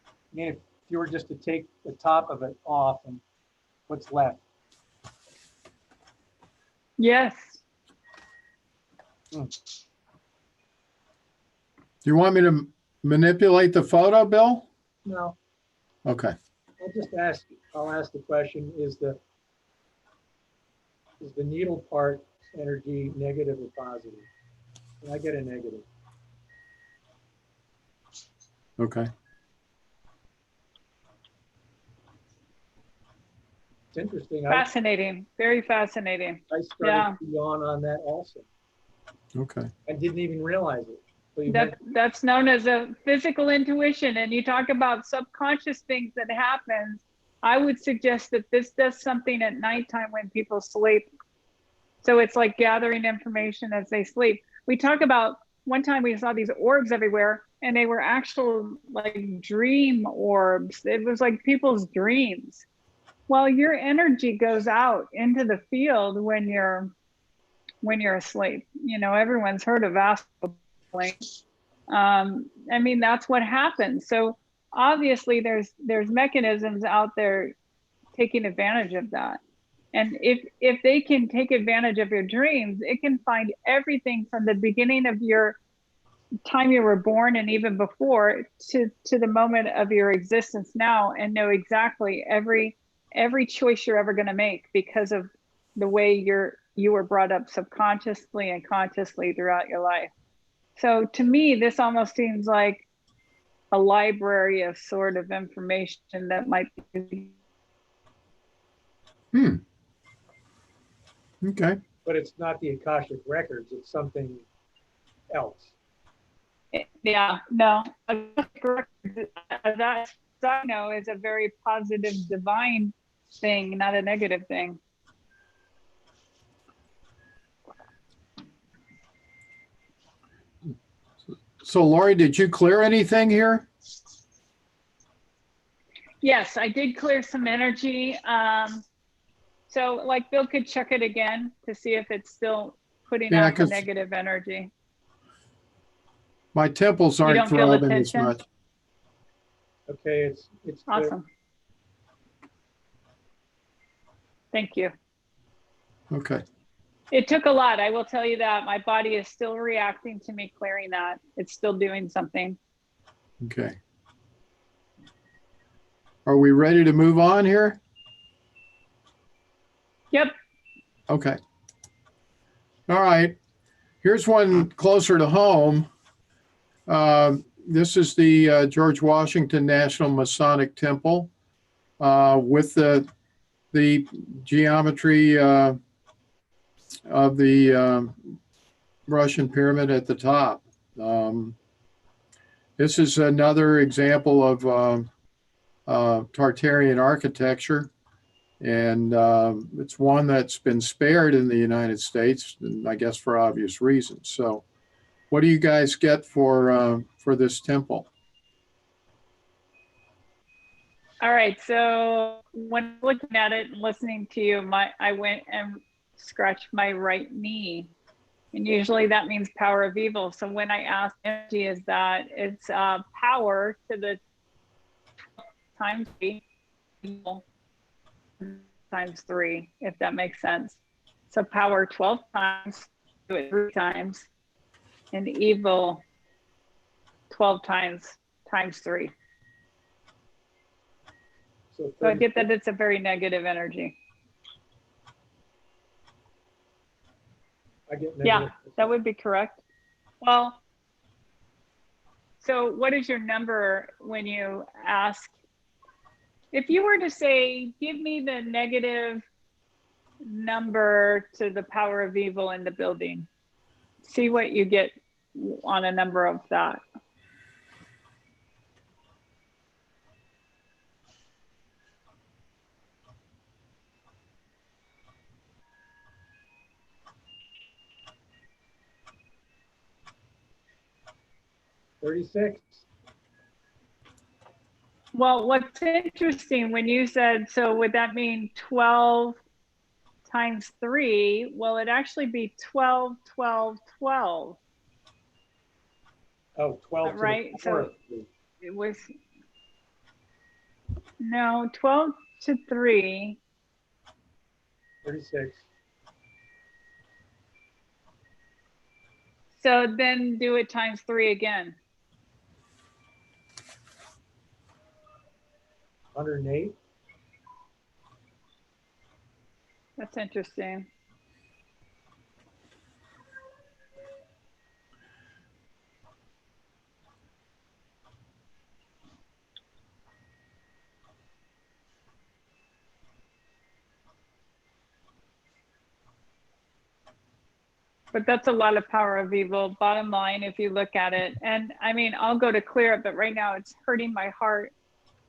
I mean, if you were just to take the top of it off and what's left? Yes. Do you want me to manipulate the photo, Bill? No. Okay. I'll ask the question, is the needle part energy negative or positive? And I get a negative. Okay. It's interesting. Fascinating. Very fascinating. I started to yawn on that also. Okay. I didn't even realize it. That's known as a physical intuition. And you talk about subconscious things that happen. I would suggest that this does something at nighttime when people sleep. So it's like gathering information as they sleep. We talk about one time we saw these orbs everywhere, and they were actual like dream orbs. It was like people's dreams. Well, your energy goes out into the field when you're when you're asleep. You know, everyone's heard of astral traveling. I mean, that's what happens. So obviously there's mechanisms out there taking advantage of that. And if they can take advantage of your dreams, it can find everything from the beginning of your time you were born and even before to the moment of your existence now, and know exactly every choice you're ever going to make because of the way you were brought up subconsciously and consciously throughout your life. So to me, this almost seems like a library of sort of information that might be. Okay. But it's not the Akashic records, it's something else. Yeah, no, that I know is a very positive, divine thing, not a negative thing. So Lori, did you clear anything here? Yes, I did clear some energy. So like Bill could check it again to see if it's still putting out the negative energy. My temples You aren't don't feel the throbbing as tension? much. Okay, it's clear. Awesome. Thank you. Okay. It took a lot, I will tell you that. My body is still reacting to me clearing that. It's still doing something. Okay. Are we ready to move on here? Yep. Okay. All right. Here's one closer to home. This is the George Washington National Masonic Temple with the geometry of the Russian pyramid at the top. This is another example of Tartarian architecture, and it's one that's been spared in the United States, and I guess for obvious reasons. So what do you guys get for this temple? All right, so when looking at it and listening to you, I went and scratched my right knee. And usually that means power of evil. So when I ask energy, is that it's power to the times 3, evil times 3, if that makes sense. So power 12 times, do it 3 times, and evil 12 times 3. So I get that it's a very negative energy. I get negative. Yeah, that would be correct. Well, so what is your number when you ask? If you were to say, give me the negative number to the power of evil in the building, see what you get on a number of that. $36. Well, what's interesting when you said, so would that mean 12 times 3? Well, it'd actually be 12, 12, 12. Oh, 12 right? So it was, no, 12 to 3. 36. So then do it times 3 again. 108. That's interesting. But that's a lot of power of evil, bottom line, if you look at it. And I mean, I'll go to clear it, but right now it's hurting my heart.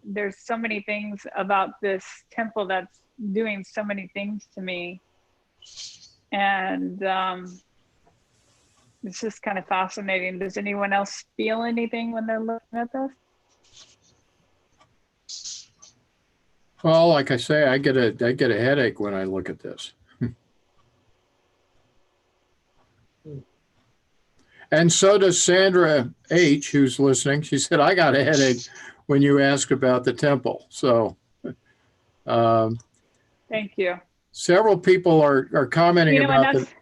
There's so many things about this temple that's doing so many things to me. And it's just kind of fascinating. Does anyone else feel anything when they're looking at this? Well, like I say, I get a headache when I look at this. And so does Sandra H., who's listening. She said, I got a headache when you asked about the temple. So Thank you. several people are commenting And about that's,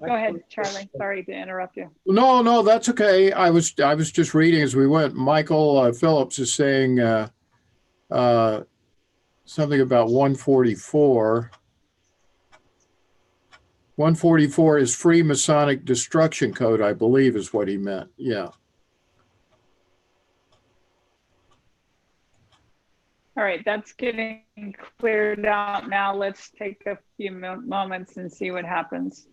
go ahead, Charlie. Sorry to interrupt you. No, that's okay. I was just reading as we went. Michael Phillips is saying something about 144. 144 is free Masonic destruction code, I believe is what he meant. Yeah. All right, that's getting cleared out now. Let's take a few moments and see what happens.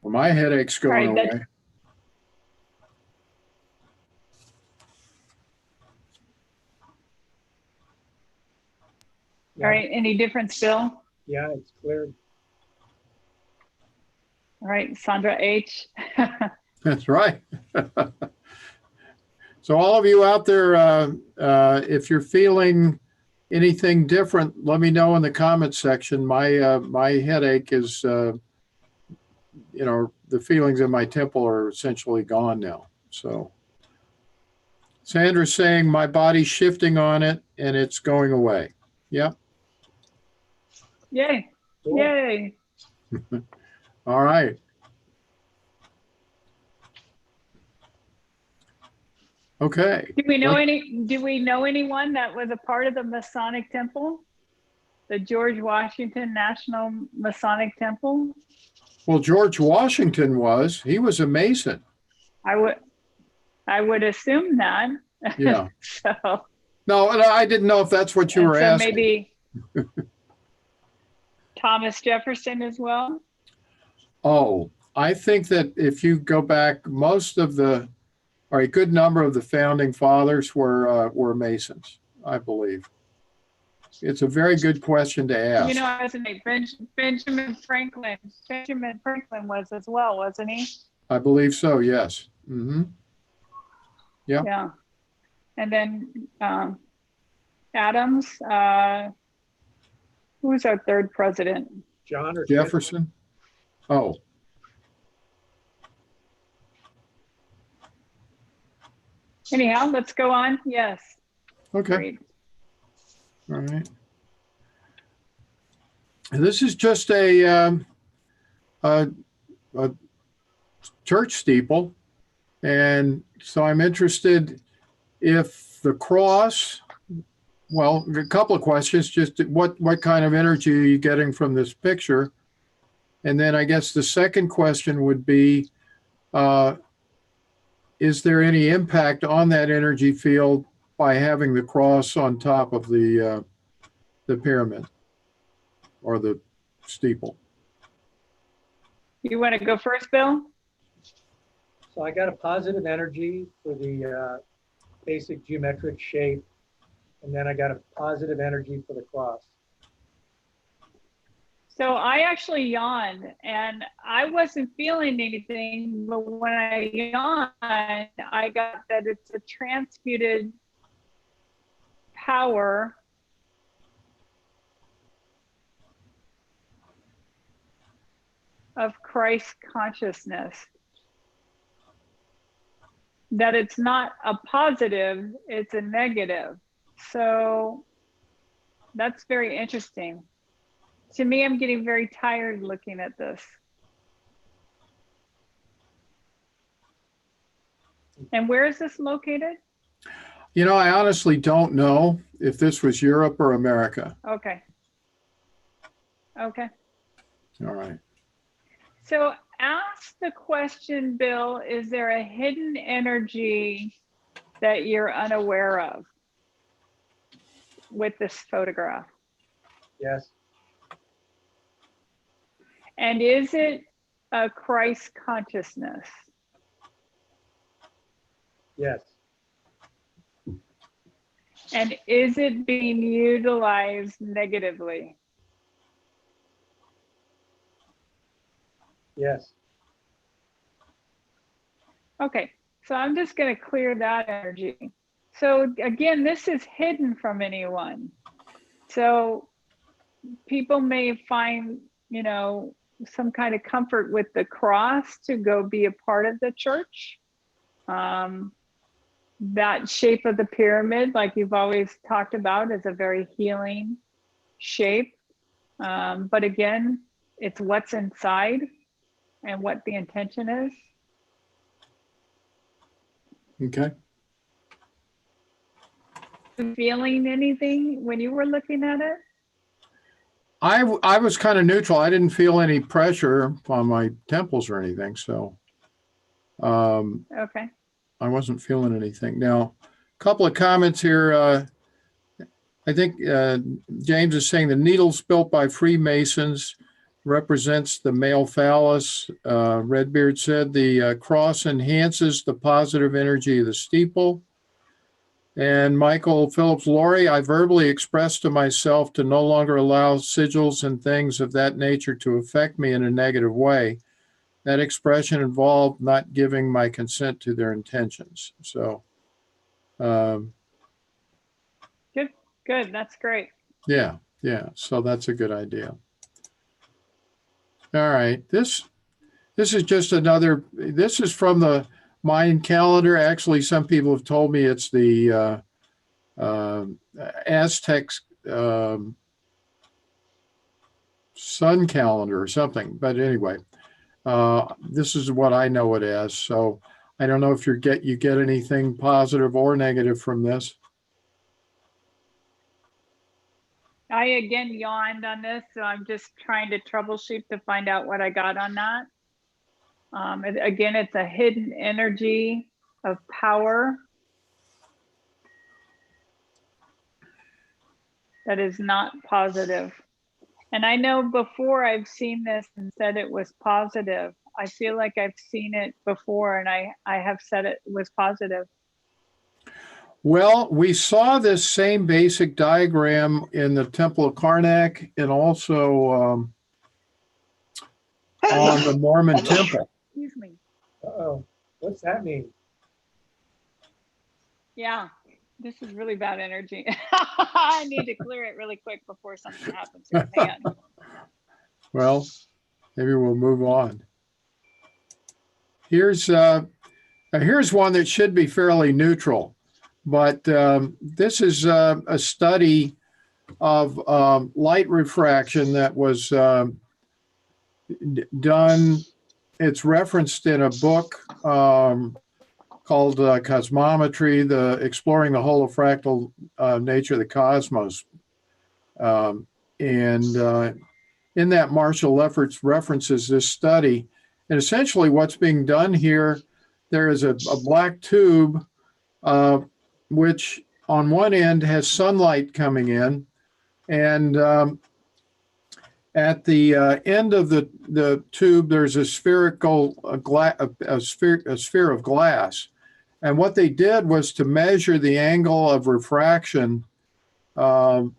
Well, my headache's going All right, away. All right, any difference, Bill? Yeah, it's cleared. All right, Sandra H. That's right. So all of you out there, if you're feeling anything different, let me know in the comments section. My headache is, the feelings in my temple are essentially gone now. So Sandra's saying my body's shifting on it and it's going away. Yep. Yay. Cool. Yay. All right. Okay. Do we know anyone that was a part of the Masonic Temple? The George Washington National Masonic Temple? Well, George Washington he was a Mason. I would assume that. Yeah. So No, I didn't know if that's what you were asking. Maybe Thomas Jefferson as well. Oh, I think that if you go back, or a good number of the founding fathers were Masons, I believe. It's a very good question to ask. Benjamin Franklin. Benjamin Franklin was as well, wasn't he? I believe so, yes. Mm-hmm. Yeah. Yeah. And then Adams, who was our third president? John or Jefferson? Oh. Anyhow, let's go on. Yes. Okay. Great. All right. And this is just a church steeple. And so I'm interested if the cross, well, a couple of questions, just what kind of energy are you getting from this picture? And then I guess the second question would be, is there any impact on that energy field by having the cross on top of the pyramid or the steeple? You want to go first, Bill? So I got a positive energy for the basic geometric shape, and then I got a positive energy for the cross. So I actually yawned and I wasn't feeling anything, but when I yawned, I got that it's a transmuted power of Christ consciousness. That it's not a positive, it's a negative. So that's very interesting. To me, I'm getting very tired looking at this. And where is this located? I honestly don't know if this was Europe or America. Okay. Okay. All right. So ask the question, Bill, is there a hidden energy that you're unaware of with this photograph? Yes. And is it a Christ consciousness? Yes. And is it being utilized negatively? Yes. Okay, so I'm just going to clear that energy. So again, this is hidden from anyone. So people may find, you know, some kind of comfort with the cross to go be a part of the church. That shape of the pyramid, like you've always talked about, is a very healing shape. But again, it's what's inside and what the intention is. Okay. Feeling anything when you were looking at it? I was kind of neutral. I didn't feel any pressure on my temples or anything, so Okay. I wasn't feeling anything. Now, a couple of comments here. I think James is saying the needles built by Freemasons represents the male phallus. Redbeard said the cross enhances the positive energy of the steeple. And Michael Phillips Laurie, I verbally expressed to myself to no longer allow sigils and things of that nature to affect me in a negative way. That expression involved not giving my consent to their intentions. So, Good. That's great. yeah. So that's a good idea. All right. This is just another. This is from the Mayan calendar. Actually, some people have told me it's the Aztecs sun calendar or something. But anyway, this is what I know it as. So I don't know if you get anything positive or negative from this. I again yawned on this, so I'm just trying to troubleshoot to find out what I got on that. Again, it's a hidden energy of power that is not positive. And I know before I've seen this and said it was positive. I feel like I've seen it before and I have said it was positive. Well, we saw this same basic diagram in the Temple of Karnak and also on the Mormon temple. Excuse me. Uh-oh, what's that mean? Yeah, this is really bad energy. I need to clear it really quick before something happens here. Hang on. Well, maybe we'll move on. Here's one that should be fairly neutral, but this is a study of light refraction that was done. It's referenced in a book called Cosmometry, exploring the holofractal nature of the cosmos. And in that, Marshall Lefferts references this study. And essentially what's being done here, there is a black tube, which on one end has sunlight coming in. And at the end of the tube, there's a sphere of glass. And what they did was to measure the angle of refraction on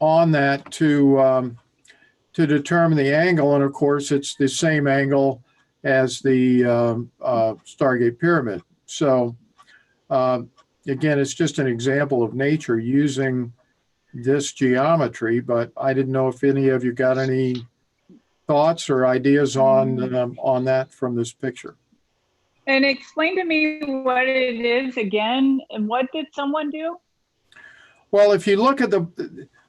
that to determine the angle. And of course, it's the same angle as the Stargate Pyramid. So again, it's just an example of nature using this geometry, but I didn't know if any of you got any thoughts or ideas on that from this picture. And explain to me what it is again, and what did someone do? Well, if you look at the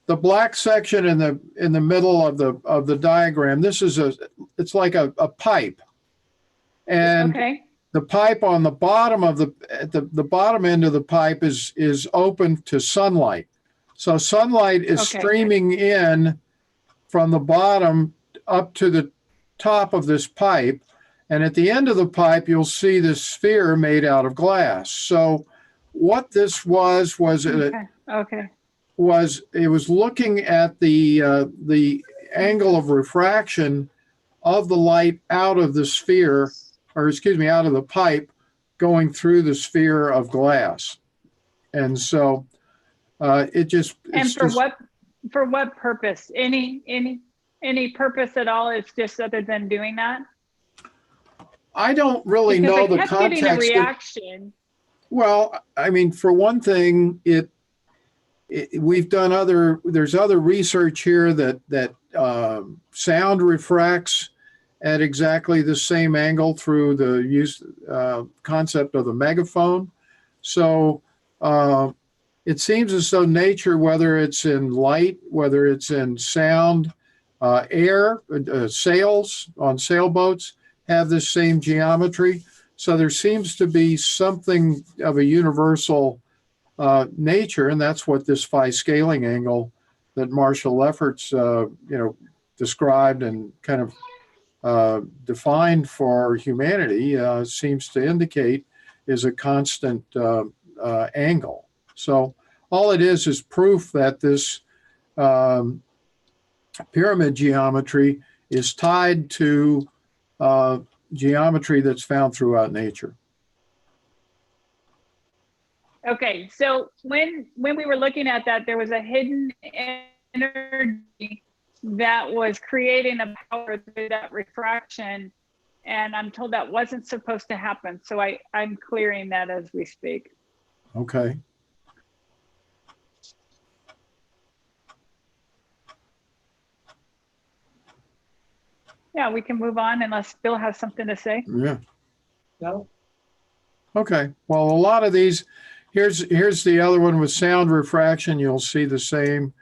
black section in the middle of the diagram, this is it's like a pipe, and okay. The pipe on the bottom of the bottom end of the pipe is open to sunlight. So sunlight is streaming in from the bottom up to the top of this pipe. And at the end of the pipe, you'll see this sphere made out of glass. So what this was it was looking at the angle of refraction of the light out of the sphere, or excuse me, out of the pipe going through the sphere of glass. And so It just, And it's just, for what purpose? Any purpose at all? It's just other than doing that? I don't really Because know I the kept getting a context. reaction. Well, I mean, for one thing, we've done there's other research here that sound refracts at exactly the same angle through the concept of the megaphone. So it seems as though nature, whether it's in light, whether it's in sound, air, sails on sailboats have this same geometry. So there seems to be something of a universal nature, and that's what this phi scaling angle that Marshall Lefferts, described and kind of defined for humanity seems to indicate is a constant angle. So all it is proof that this pyramid geometry is tied to geometry that's found throughout nature. Okay, so when we were looking at that, there was a hidden energy that was creating a power through that refraction, and I'm told that wasn't supposed to happen. So I'm clearing that as we speak. Okay. Yeah, we can move on unless Bill has something to say. Yeah. No? Okay. Well, a lot of these, here's the other one with sound refraction. You'll see the same.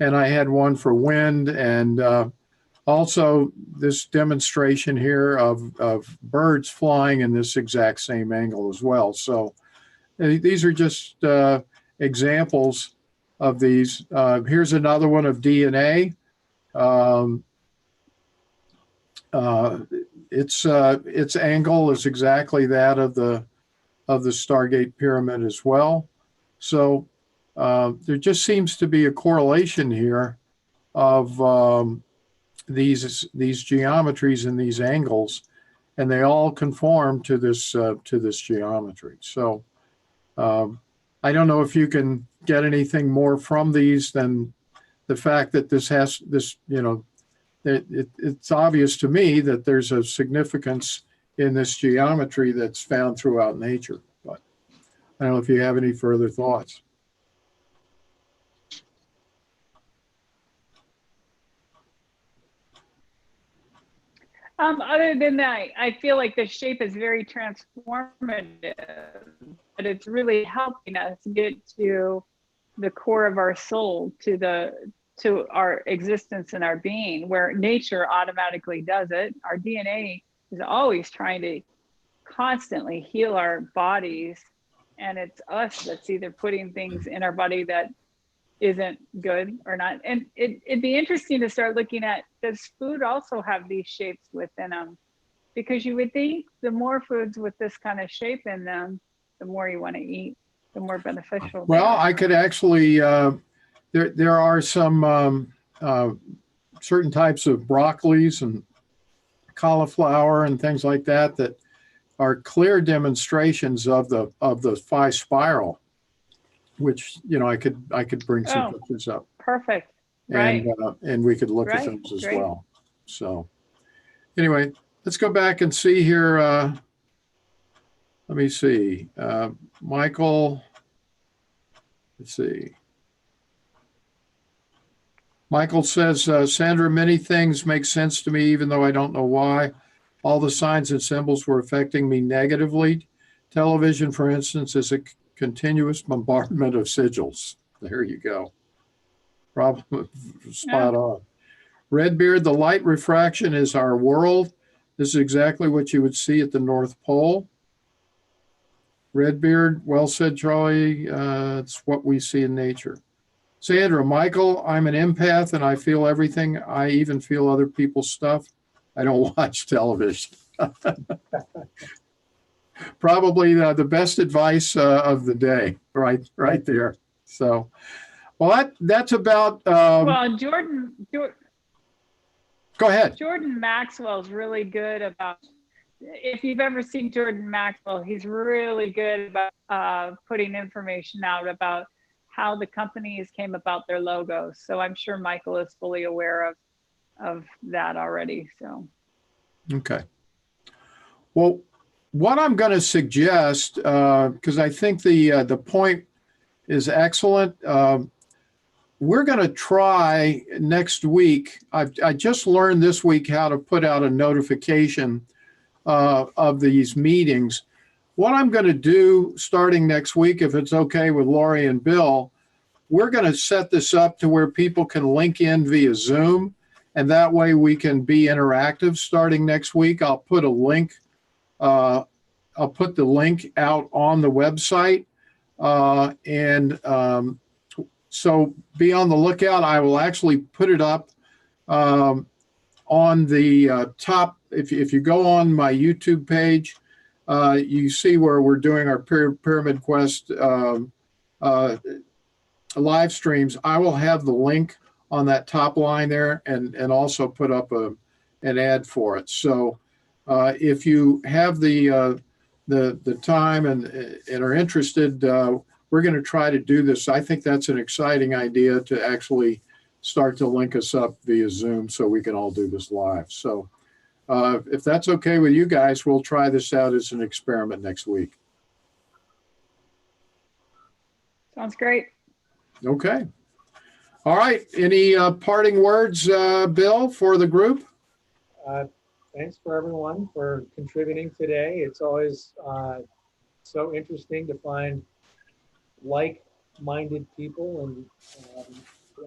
And I had one for wind, and also this demonstration here of birds flying in this exact same angle as well. So these are just examples of these. Here's another one of DNA. Its angle is exactly that of the Stargate pyramid as well. So there just seems to be a correlation here of these geometries and these angles, and they all conform to this geometry. So I don't know if you can get anything more from these than the fact that it's obvious to me that there's a significance in this geometry that's found throughout nature. But I don't know if you have any further thoughts. Other than that, I feel like the shape is very transformative, but it's really helping us get to the core of our soul, to our existence and our being, where nature automatically does it. Our DNA is always trying to constantly heal our bodies, and it's us that's either putting things in our body that isn't good or not. And it'd be interesting to start looking at, does food also have these shapes within them? Because you would think the more foods with this kind of shape in them, the more you want to eat, the more beneficial. Well, I could actually, there are some certain types of broccolis and cauliflower and things like that are clear demonstrations of the phi spiral, which I could bring some pictures up. Perfect. Right. And we could look at those as well. So anyway, let's go back and see here. Let me see. Michael, let's see. Michael says, Sandra, many things make sense to me, even though I don't know why. All the signs and symbols were affecting me negatively. Television, for instance, is a continuous bombardment of sigils. There you go. Problem spot on. Redbeard, the light refraction is our world. This is exactly what you would see at the North Pole. Redbeard, well said, Charlie. It's what we see in nature. Sandra, Michael, I'm an empath and I feel everything. I even feel other people's stuff. I don't watch television. Probably the best advice of the day, right there. So, well, that's about. Well, Jordan, go ahead. Jordan Maxwell's really good about. If you've ever seen Jordan Maxwell, he's really good about putting information out about how the companies came about their logos. So I'm sure Michael is fully aware of that already. So. Okay. Well, what I'm going to suggest, because I think the point is excellent. We're going to try next week. I just learned this week how to put out a notification of these meetings. What I'm going to do starting next week, if it's okay with Lori and Bill, we're going to set this up to where people can link in via Zoom, and that way we can be interactive starting next week. I'll put a link. I'll put the link out on the website, so be on the lookout. I will actually put it up on the top. If you go on my YouTube page, you see where we're doing our Pyramid Quest live streams. I will have the link on that top line there, and also put up an ad for it. So if you have the time and are interested, we're going to try to do this. I think that's an exciting idea to actually start to link us up via Zoom so we can all do this live. So if that's okay with you guys, we'll try this out as an experiment next week. Sounds great. Okay. All right. Any parting words, Bill, for the group? Thanks for everyone for contributing today. It's always so interesting to find like-minded people and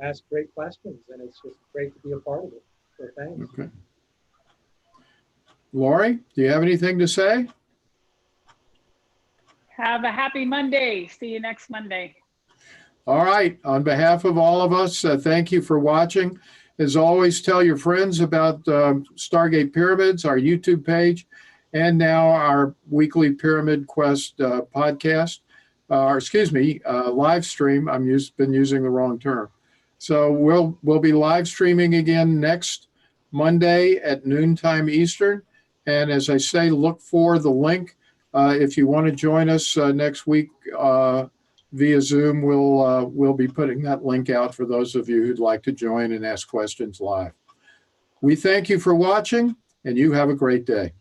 ask great questions, and it's just great to be a part of it. So thanks. Okay. Lori, do you have anything to say? Have a happy Monday. See you next Monday. All right. On behalf of all of us, thank you for watching. As always, tell your friends about Stargate Pyramids, our YouTube page, and now our weekly Pyramid Quest podcast. Live stream. Been using the wrong term. So we'll be live streaming again next Monday at noontime Eastern. And as I say, look for the link. If you want to join us next week via Zoom, we'll be putting that link out for those of you who'd like to join and ask questions live. We thank you for watching, and you have a great day.